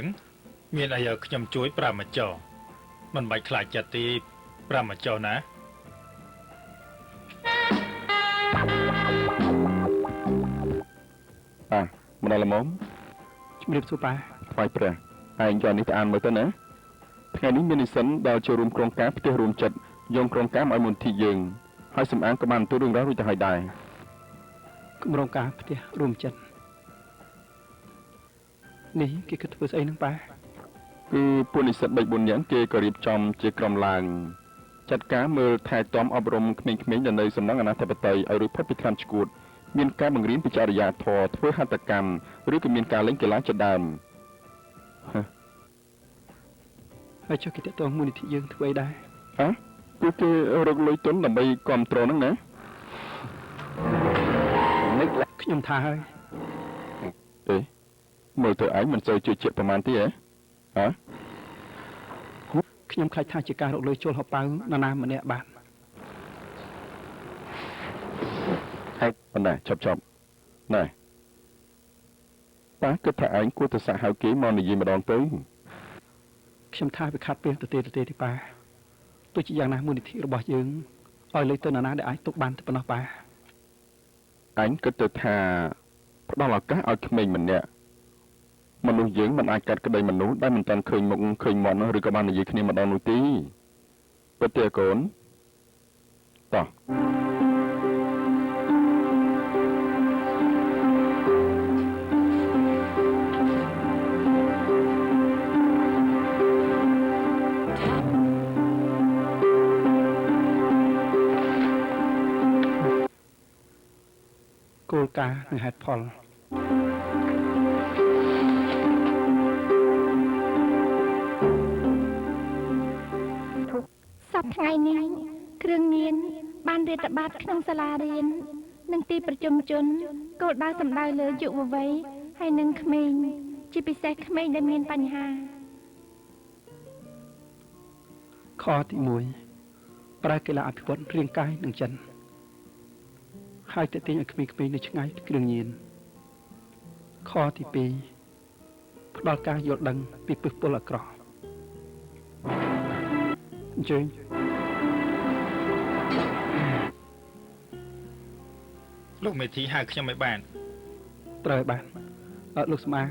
[SPEAKER 1] ងមានអីឲ្យខ្ញុំជួយប្រាប់មកចុះមិនបាច់ខ្លាចចិត្តទេប្រាប់មកចុះណា
[SPEAKER 5] ម្ដងល្មម
[SPEAKER 6] ជំរាបសួរប៉ា
[SPEAKER 5] ថ្វាយព្រះឯងយកនេះទៅអានមើលទៅណាថ្ងៃនេះមាននិស្សិតដែលចូលរួមក្រុមការផ្ទះរួមចិត្តយកក្រុមការមកឲ្យមន្ទីរយើងហើយសំអាងក៏បានទទួលរឿងរ៉ាវរួចទៅហើយដែរ
[SPEAKER 6] គម្រោងការផ្ទះរួមចិត្តនេះគេគិតធ្វើស្អីហ្នឹងប៉ា
[SPEAKER 5] គឺពួកនិស្សិត3 4នាក់គេក៏រៀបចំជាក្រុមឡើងចាត់ការមើលថែទាំអប់រំក្មេងៗនៅសំណង់អនាធិបតេយ្យឲ្យរួចផុតពីថ្នាំឈួតមានការបង្រៀនពីចរិយាធម៌ធ្វើហត្ថកម្មឬក៏មានការលេងកីឡាជាដើម
[SPEAKER 6] ហើយចុះគេតតងមូលនិធិយើងធ្វើអីដែរ
[SPEAKER 5] ហ៎ពួកគេរកលុយទុនដើម្បីគ្រប់គ្រងហ្នឹងណា
[SPEAKER 6] ខ្ញុំថាហើយ
[SPEAKER 5] ទេមើលទៅឯងមិនសូវជឿជាក់ប្រហែលទេហ៎ហ៎
[SPEAKER 6] ខ្ញុំខ្លាចថាជាការរកលុយចូលហោប៉ៅណាណាម្នាក់បាន
[SPEAKER 5] ហើយប៉ុណ្ណាចប់ណែប៉ាគិតថាឯងគួរទៅសាក់ហៅគេមកនិយាយម្ដងទៅ
[SPEAKER 6] ខ្ញុំថាវាខាត់ពេលទៅទេទេប៉ាទោះជាយ៉ាងណាមូលនិធិរបស់យើងឲ្យលុយទៅណាណាដែលអាចទុកបានតែប៉ុណ្ណោះប៉ា
[SPEAKER 5] អញគិតទៅថាផ្ដល់ឱកាសឲ្យក្មេងម្នាក់មនុស្សយើងមិនអាចកាត់ក្តីមនុស្សដែលមិនតាន់ឃើញមុខឃើញមាត់ឬក៏បាននិយាយគ្នាម្ដងនោះទេពិតទេកូនតោះ
[SPEAKER 6] គោលការណ៍និងហេតុផល
[SPEAKER 2] សប្តាហ៍ថ្ងៃនេះគ្រឿងញៀនបានរាតត្បាតក្នុងសាលារៀននិងទីប្រជុំជនគោលដៅសម្ដៅលើយុវវ័យហើយនិងក្មេងជាពិសេសក្មេងដែលមានបញ្ហា
[SPEAKER 6] ខទី1ប្រើកីឡាអភិវឌ្ឍរាងកាយនិងចិត្តហើយតេទៀងឲ្យក្មេងៗនៅឆ្ងាយពីគ្រឿងញៀនខទី2ផ្ដល់ការយល់ដឹងពីពិសពលអាក្រក់អញ្ជើញ
[SPEAKER 1] លោកមេធីហៅខ្ញុំឲ្យបាន
[SPEAKER 6] ត្រូវបានលោកស្មាង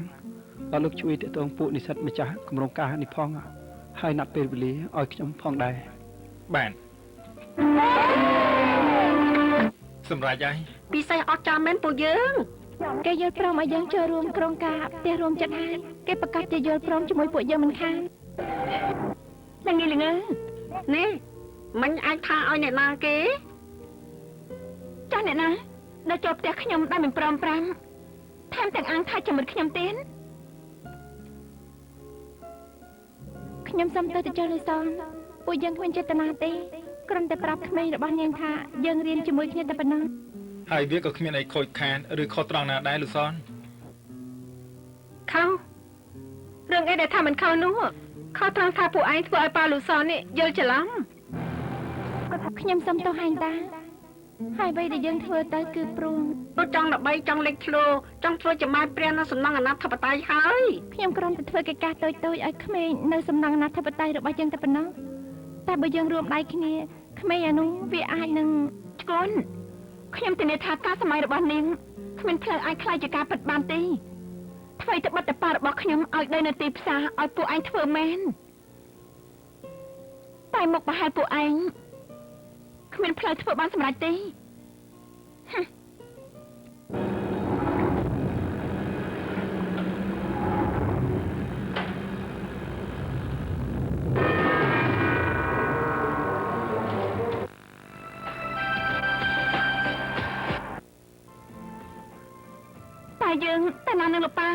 [SPEAKER 6] លោកជួយតេតងពួកនិស្សិតម្ចាស់គម្រោងការនេះផងហើយណាត់ពេលវេលាឲ្យខ្ញុំផងដែរ
[SPEAKER 1] បានសម្រាប់ហើយ
[SPEAKER 3] ពិសេសអស្ចារ្យមែនពួកយើង
[SPEAKER 2] គេយល់ព្រមឲ្យយើងចូលរួមក្រុមការផ្ទះរួមចិត្តហើយគេប្រកាសជាយល់ព្រមជាមួយពួកយើងមិនខានល្ងើ
[SPEAKER 3] នេះមិញអាចថាឲ្យអ្នកណាគេ
[SPEAKER 2] ចាស់អ្នកណាដល់ចូលផ្ទះខ្ញុំដែលមិនព្រម5ថែមទាំងអាងថាជាមួយខ្ញុំទៀតខ្ញុំសុំទៅចុះលិសនពួកយើងគ្មានចេតនាទេគ្រាន់តែប្រាប់ក្មេងរបស់នាងថាយើងរៀនជាមួយគ្នាតែប៉ុណ្ណឹង
[SPEAKER 1] ហើយវាក៏គ្មានអីខូចខាតឬខុសត្រង់ណាដែរលោកសន
[SPEAKER 7] ខោរឿងអីដែលថាមិនខោនោះខោត្រង់ថាពួកឯងធ្វើឲ្យប៉ាលូសននេះយល់ច្រឡំ
[SPEAKER 2] ខ្ញុំសុំទោសហែងតាហើយអ្វីដែលយើងធ្វើទៅគឺព្រោះ
[SPEAKER 3] tôi trong là bay trong lịch lô trong tôi chỉ mai pre nó sầm năng là nát thập tay hơi
[SPEAKER 2] ខ្ញុំគ្រាន់តែធ្វើកិច្ចការតូចៗឲ្យក្មេងនៅសំណង់អនាធិបតេយ្យរបស់យើងតែប៉ុណ្ណោះតែបើយើងរួមដៃគ្នាក្មេងអានោះវាអាចនឹងឆ្កន់ខ្ញុំធានាថាការសម័យរបស់នាងគ្មានផ្លូវអាចខ្លាចជាការពិតបានទេធ្វើទៅបិទតប៉ារបស់ខ្ញុំឲ្យដីនៅទីផ្សារឲ្យពួកឯងធ្វើមែនតែមកប្រហែលពួកឯងគ្មានផ្លូវធ្វើបានសម្រេចទេ តែយើងតែណានឹងលោកប៉ា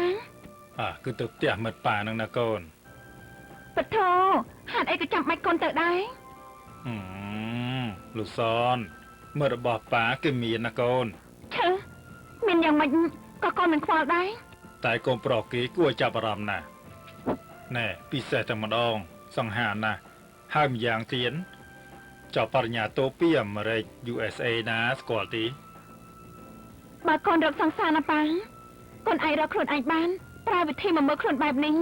[SPEAKER 1] គឺទៅផ្ទះមិត្តប៉ានឹងណាកូន
[SPEAKER 2] ពធហេតុអីក៏ចាំបាច់កូនទៅដែរ
[SPEAKER 1] លោកសនមិត្តរបស់ប៉ាគឺមានណាកូន
[SPEAKER 2] ឈើមានយ៉ាងម៉េចក៏កូនមិនខ្វល់ដែរ
[SPEAKER 1] តែកូនប្រុសគេគួរចាប់អារម្មណ៍ណាស់ណែពិសេសតែម្ដងសង្ហាណាស់ហើយម្យ៉ាងទៀតចប់បរិញ្ញាតូពីអាមេរិក USA ណាស្គាល់ទេ
[SPEAKER 2] បើកូនរកសង្សារណាប៉ាកូនអាចរកខ្លួនឯងបានប្រើវិធីមកមើលខ្លួនបែបនេះ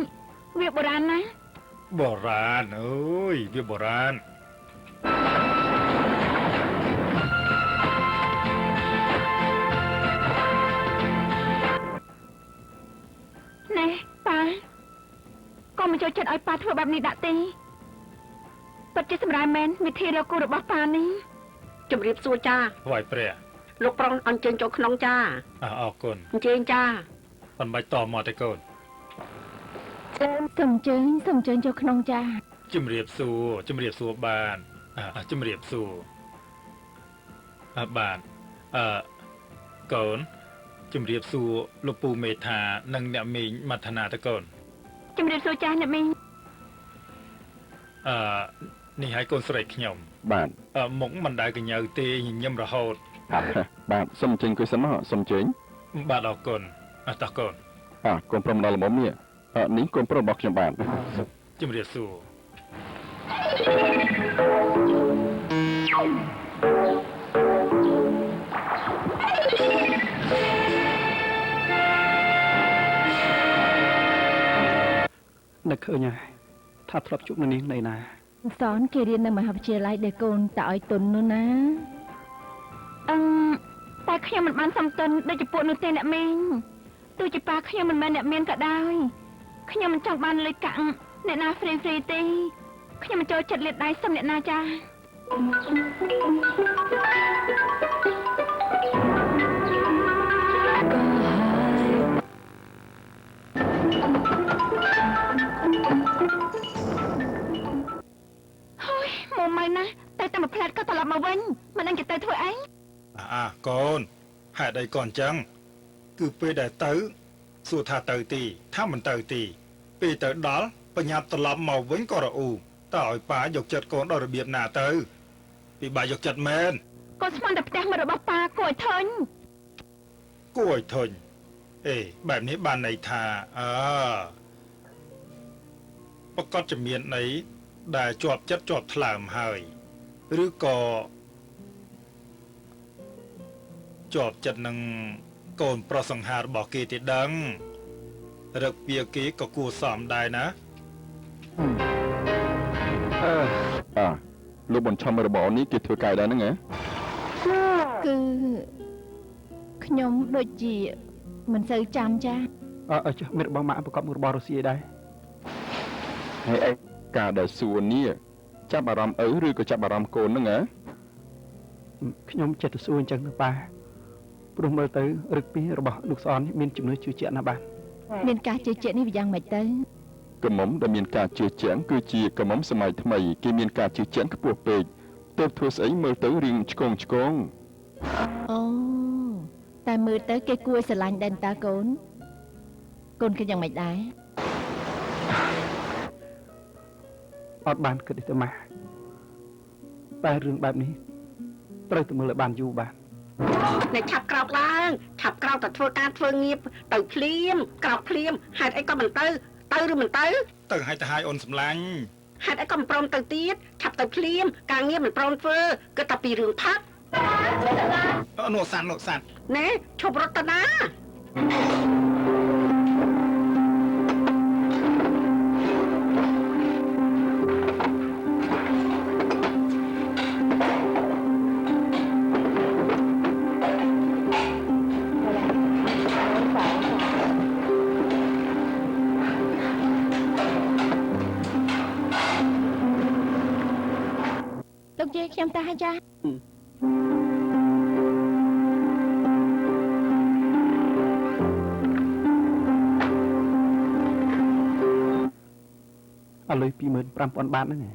[SPEAKER 2] វាបុរាណណាស់
[SPEAKER 1] បុរាណអើយវាបុរាណ
[SPEAKER 2] ណែប៉ាកុំមកចូលចិត្តឲ្យប៉ាធ្វើបែបនេះដាក់ទេពិតជាសម្រាប់មែនវិធីរកគូរបស់ប៉ានេះ
[SPEAKER 3] chụp riệp xua cha
[SPEAKER 1] វាយព្រះ
[SPEAKER 3] lúc prong ăn trên chỗ khăn cha
[SPEAKER 1] អរគុណ
[SPEAKER 3] trên cha
[SPEAKER 1] មិនបាច់តមកទេកូន
[SPEAKER 2] សូមអញ្ជើញចូលក្នុងចាស់
[SPEAKER 1] ជំរាបសួរបានជំរាបសួរបាទកូនជំរាបសួរលោកពូមេថានិងអ្នកមីងមត្ថនាតកូន
[SPEAKER 2] ជំរាបសួរចាស់អ្នកមីង
[SPEAKER 1] អ នេះហើយកូនស្រីខ្ញុំ
[SPEAKER 5] បាទ
[SPEAKER 1] មុខមិនដែលកញើទេញញឹមរហូត
[SPEAKER 5] បាទសូមអញ្ជើញអង្គុយសិនមកសូមអញ្ជើញ
[SPEAKER 1] បាទអរគុណតោះកូន
[SPEAKER 5] កូនប្រុសម្ដងល្មមនេះនេះកូនប្រុសរបស់ខ្ញុំបាទ
[SPEAKER 1] ជំរាបសួរ
[SPEAKER 6] នឹកឃើញហើយថាធ្លាប់ជួបនាងនៅណា
[SPEAKER 2] សនគេរៀននៅមហាវិទ្យាល័យដែលកូនតើឲ្យទុននោះណាតែខ្ញុំមិនបានសំទុនដូចជាពួកនោះទេអ្នកមីងទោះជាប៉ាខ្ញុំមិនមែនអ្នកមានក៏ដោយខ្ញុំមិនចង់បានលុយកាក់អ្នកណាហ្វ្រីទេខ្ញុំមិនចូលចិត្តលាតដៃសុំអ្នកណាចាហើយមកមកណាតែតែមួយផ្លែតក៏ត្រឡប់មកវិញមិនដឹងจะទៅធ្វើអី
[SPEAKER 1] កូនហេតុអីកូនអញ្ចឹងគឺពេលដែលទៅសួរថាទៅទីថាមិនទៅទីពេលទៅដល់បញ្ញាប់ត្រឡប់មកវិញក៏រអ៊ូតើឲ្យប៉ាយកចិត្តកូនដល់របៀបណាទៅពិបាកយកចិត្តមែនក
[SPEAKER 2] ូនស្មានតែផ្ទះមួយរបស់ប៉ាគួរឲ្យធុញ
[SPEAKER 1] គួរឲ្យធុញបែបនេះបានន័យថាប្រកាសจะមានន័យដែលជាប់ចិត្តជាប់ថ្លើមហើយឬក៏ជាប់ចិត្តនឹងកូនប្រុសសង្ហារបស់គេទេដឹងរឹកពីគេក៏គួរសមដែរណា
[SPEAKER 5] លោកបញ្ឆំរបស់នេះគេធ្វើកាយដែរហ្នឹងហ៎
[SPEAKER 2] គឺខ្ញុំដូចជាមិនសូវចាំចា
[SPEAKER 6] ចុះមានរបស់ម៉ាក់ប្រកបមុខរបររុស្ស៊ីអីដែរ
[SPEAKER 5] ហើយឯការដែលសួរនេះចាប់អារម្មណ៍ឪឬក៏ចាប់អារម្មណ៍កូនហ្នឹងហ៎
[SPEAKER 6] ខ្ញុំចិត្តទៅសួរអញ្ចឹងទៅប៉ាព្រោះមើលទៅរឹកពីរបស់លោកស្អននេះមានជំនឿជឿជាក់ណាស់បាទ
[SPEAKER 2] មានការជឿជាក់នេះវាយ៉ាងម៉េចទៅ
[SPEAKER 5] កមុំដែលមានការជឿជាក់គឺជាកមុំសម័យថ្មីគេមានការជឿជាក់ខ្ពស់ពេកទើបធ្វើស្អីមើលទៅរៀងឆ្កង
[SPEAKER 2] អូតែមើលទៅគេគួរឲ្យស្រឡាញ់ដែរតាកូនគឺយ៉ាងម៉េចដែរ
[SPEAKER 6] អត់បានគិតទេម៉ាក់តែរឿងបែបនេះត្រូវតែមើលឲ្យបានយូរបាទ
[SPEAKER 3] អ្នកឆាប់ក្រោកឡើងឆាប់ក្រោកតែធ្វើការធ្វើងារទៅភ្លាមក្រោកភ្លាមហេតុអីក៏មិនទៅឬមិនទៅ
[SPEAKER 1] ទៅឲ្យទៅឲ្យអូនសម្លាញ់
[SPEAKER 3] ហេតុអីក៏មិនព្រមទៅទៀតឆាប់ទៅភ្លាមការងារមិនព្រមធ្វើគឺតែពីរឿងផឹក
[SPEAKER 1] នោះសាន់
[SPEAKER 3] ណែឈប់រត់ទៅណា
[SPEAKER 2] លោកយាយខ្ញុំទៅហើយចា
[SPEAKER 6] ឥឡូវ 25,000 បាតហ្នឹងឯង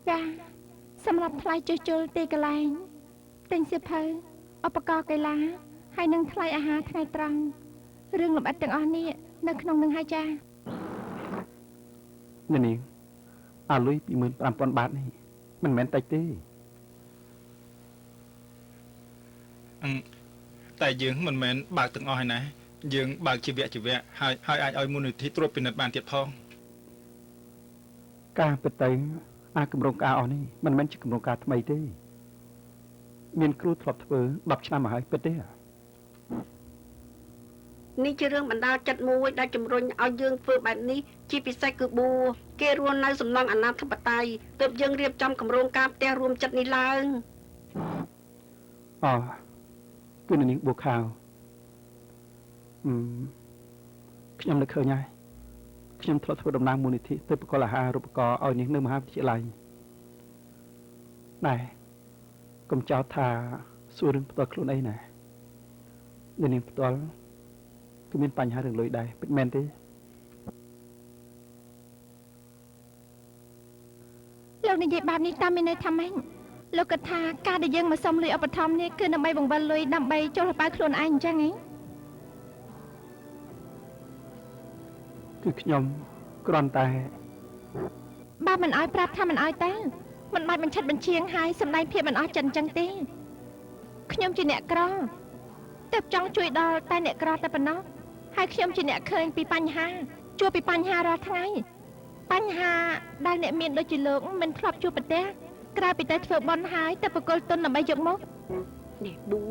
[SPEAKER 2] ចាសម្រាប់ថ្លៃជួសជុលទីកន្លែងទិញសៀវភៅឧបករណ៍កីឡាហើយនិងថ្លៃអាហារថ្ងៃត្រង់រឿងលម្អិតទាំងអស់នេះនៅក្នុងនឹងហើយចា
[SPEAKER 6] នាងអាលុយ 25,000 បាតនេះមិនមែនតិចទេ
[SPEAKER 1] តែយើងមិនមែនបើកទាំងអស់ហើយណាយើងបើកជីវៈហើយអាចឲ្យមូលនិធិត្រួតពិនិត្យបានទៀតផង
[SPEAKER 6] ការពិតទៅអាគម្រោងការអស់នេះមិនមែនជាគម្រោងការថ្មីទេមានគ្រូធ្លាប់ធ្វើ10ឆ្នាំមកហើយពិតទេ
[SPEAKER 3] នេះជារឿងបណ្ដាលចិត្តមួយដែលជំរុញឲ្យយើងធ្វើបែបនេះជាពិសេសគឺបួគេរស់នៅសំណង់អនាធិបតេយ្យទើបយើងរៀបចំគម្រោងការផ្ទះរួមចិត្តនេះឡើង
[SPEAKER 6] គឺនាងបួខាវខ្ញុំនឹកឃើញហើយខ្ញុំធ្លាប់ធ្វើដំណើរមូលនិធិទៅបកលអាហារូបករណ៍ឲ្យនាងនៅមហាវិទ្យាល័យដែរកុំចោទថាសួររឿងផ្ទាល់ខ្លួនអីណានាងផ្ទាល់គឺមានបញ្ហារឿងលុយដែរពិតមែនទេ
[SPEAKER 2] លោកនិយាយបែបនេះតាមមានន័យថាម៉េចលោកគិតថាការដែលយើងមកសុំលុយឧបត្ថម្ភនេះគឺដើម្បីបង្វិលលុយដើម្បីចូលលំបើខ្លួនឯងអញ្ចឹងហ៎
[SPEAKER 6] គឺខ្ញុំគ្រាន់តែ
[SPEAKER 2] ប បើមិនឲ្យប្រាប់ថាមិនឲ្យទៅមិនបាច់បញ្ឆិតបញ្ជាងហើយសម្ដែងភាពមិនអស់ចិត្តអញ្ចឹងទេខ្ញុំជាអ្នកក្រតែចង់ជួយដល់តែអ្នកក្រតែប៉ុណ្ណោះហើយខ្ញុំជាអ្នកឃើញពីបញ្ហាជួបពីបញ្ហារាល់ថ្ងៃបញ្ហាដែលអ្នកមានដូចជាលោកមិនធ្លាប់ជួបប្រទះក្រៅពីតែធ្វើបន់ហើយតែបកគលទុនដើម្បីយកមក
[SPEAKER 3] នេះប៊ូ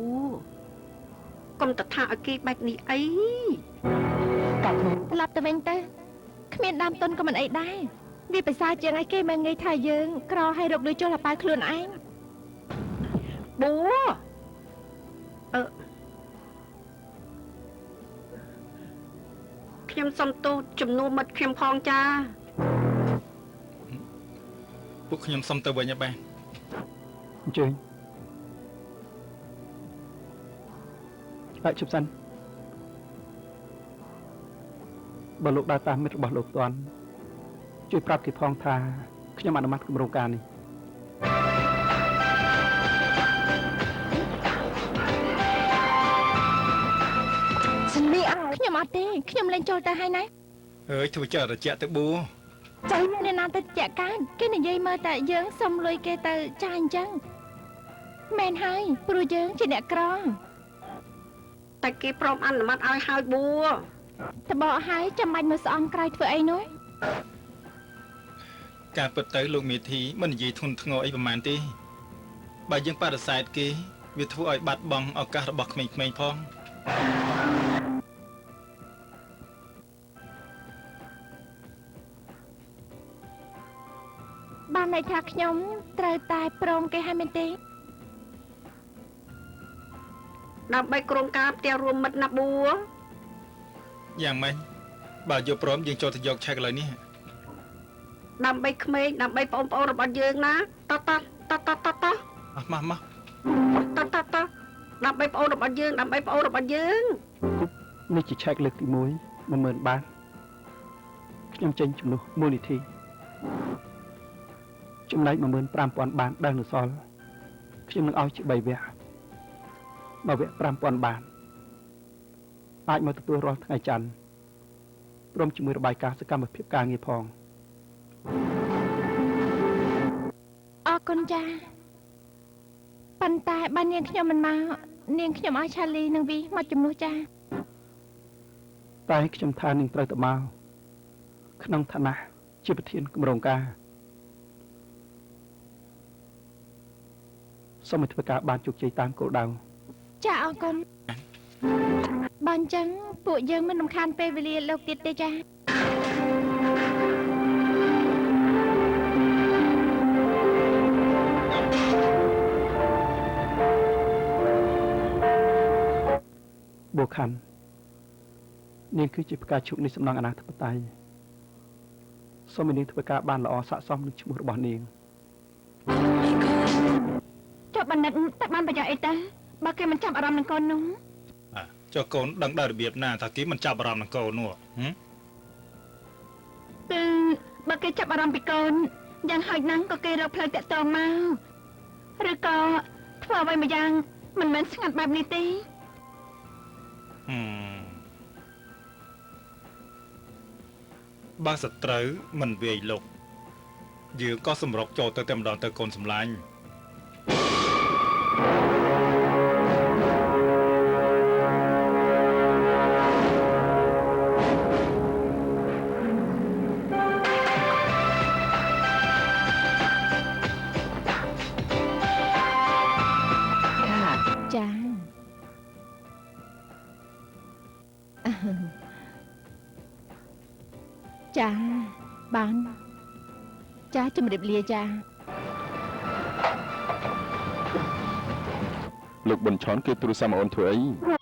[SPEAKER 3] កុំតថាឲ្យគេបែបនេះអី
[SPEAKER 2] ត្រឡប់ទៅវិញទៅគ្មានដើមទុនក៏មិនអីដែរវាប្រសើរជាងឲ្យគេមើងងាយថាយើងក្រឲ្យរកលុយចុះលប៉ៅខ្លួនឯង
[SPEAKER 3] ប៊ូខ្ញុំសុំទោសជំនួសមិត្តខ្ញុំផងចា
[SPEAKER 1] ពួកខ្ញុំសុំទៅវិញហ៎បាទ
[SPEAKER 6] អញ្ជើញហើយជប់សិនបើលោកដើរតាមមិត្តរបស់លោកតាន់ជួយប្រាប់គេផងថាខ្ញុំអនុម័តគម្រោងការនេះ
[SPEAKER 2] សិននេះខ្ញុំអត់ទេខ្ញុំលេងចូលទៅហើយណា
[SPEAKER 1] អើយធ្វើចិត្តរជាក់ទៅប៊ូ
[SPEAKER 2] ចៃអ្នកណាទៅចាក់កានគេនិយាយមើលតែយើងសុំលុយគេទៅចាយអញ្ចឹងមែនហើយព្រោះយើងជាអ្នកក្រ
[SPEAKER 3] តែគេព្រមអនុម័តឲ្យហើយប៊ូ
[SPEAKER 2] តបកហើយចាំបាច់មើលស្អំក្រោយធ្វើអីនោះ
[SPEAKER 1] ការពិតទៅលោកមេធីមិននិយាយធ្ងន់ធ្ងរអីប្រហែលទេបើយើងបដិសេធគេវាធ្វើឲ្យបាត់បង់ឱកាសរបស់ក្មេងៗផង
[SPEAKER 2] បានន័យថាខ្ញុំត្រូវតែព្រមគេហើយមែនទេ
[SPEAKER 3] ដើម្បីក្រុមការផ្ទះរួមមិត្តណាប៊ូ
[SPEAKER 1] យ៉ាងម៉េចបើយកព្រមយើងចូលទៅយកឆែកឥឡូវនេះ
[SPEAKER 3] ដើម្បីក្មេងដើម្បីបងប្អូនរបស់យើងណាតតត
[SPEAKER 1] អស់មក
[SPEAKER 3] តដើម្បីបងប្អូនរបស់យើងដើម្បីបងប្អូនរបស់យើង
[SPEAKER 6] នេះជាឆែកលើកទី1 10000 បាតខ្ញុំចេញជំនួសមូលនិធិចំណែក 15000 បាតដែលនៅសល់ខ្ញុំនឹងឲ្យជា3វគ្គបើវគ្គ 5000 បាតអាចមកទទួលរាល់ថ្ងៃច័ន្ទព្រមជាមួយរបាយការណ៍សកម្មភាពការងារផង
[SPEAKER 2] អរគុណចាប៉ុន្តែបើនាងខ្ញុំមិនមកនាងខ្ញុំឲ្យឆាលីនឹងវីមកជំនួសចា
[SPEAKER 6] តែខ្ញុំថានឹងត្រូវទៅមកក្នុងឋានៈជាប្រធានគម្រោងការសូមឲ្យធ្វើការបានជោគជ័យតាមគោលដៅ
[SPEAKER 2] ចាអរគុណបើអញ្ចឹងពួកយើងមិនរំខានពេលវេលាលោកទៀតទេចា
[SPEAKER 6] បូខាន់នាងគឺជាផ្កាឈូកនៃសំណង់អនាធិបតេយ្យសូមឲ្យនាងធ្វើការបានល្អស័ក្តិសមនឹងឈ្មោះរបស់នាង
[SPEAKER 2] ចុះបណ្ឌិតតែបានប្រយោជន៍អីទៅបើគេមិនចាប់អារម្មណ៍នឹងកូននោះ
[SPEAKER 1] ចុះកូនដឹងដល់របៀបណាថាគេមិនចាប់អារម្មណ៍នឹងកូននោះ
[SPEAKER 2] គឺបើគេចាប់អារម្មណ៍ពីកូនយ៉ាងហោចណាស់ក៏គេរកផ្លូវតាក់ទងមកឬក៏ធ្វើអ្វីមួយយ៉ាងមិនមែនស្ងាត់បែបនេះទេ
[SPEAKER 1] បើសត្រូវមិនវាយលុកយើងក៏សម្រុកចូលទៅតែម្ដងទៅកូនសម្លាញ់
[SPEAKER 2] ចាចាបានចាជំរាបលាចា
[SPEAKER 5] លោកប៊ុនឆនគេទូរស័ព្ទមកអូនធ្វើអី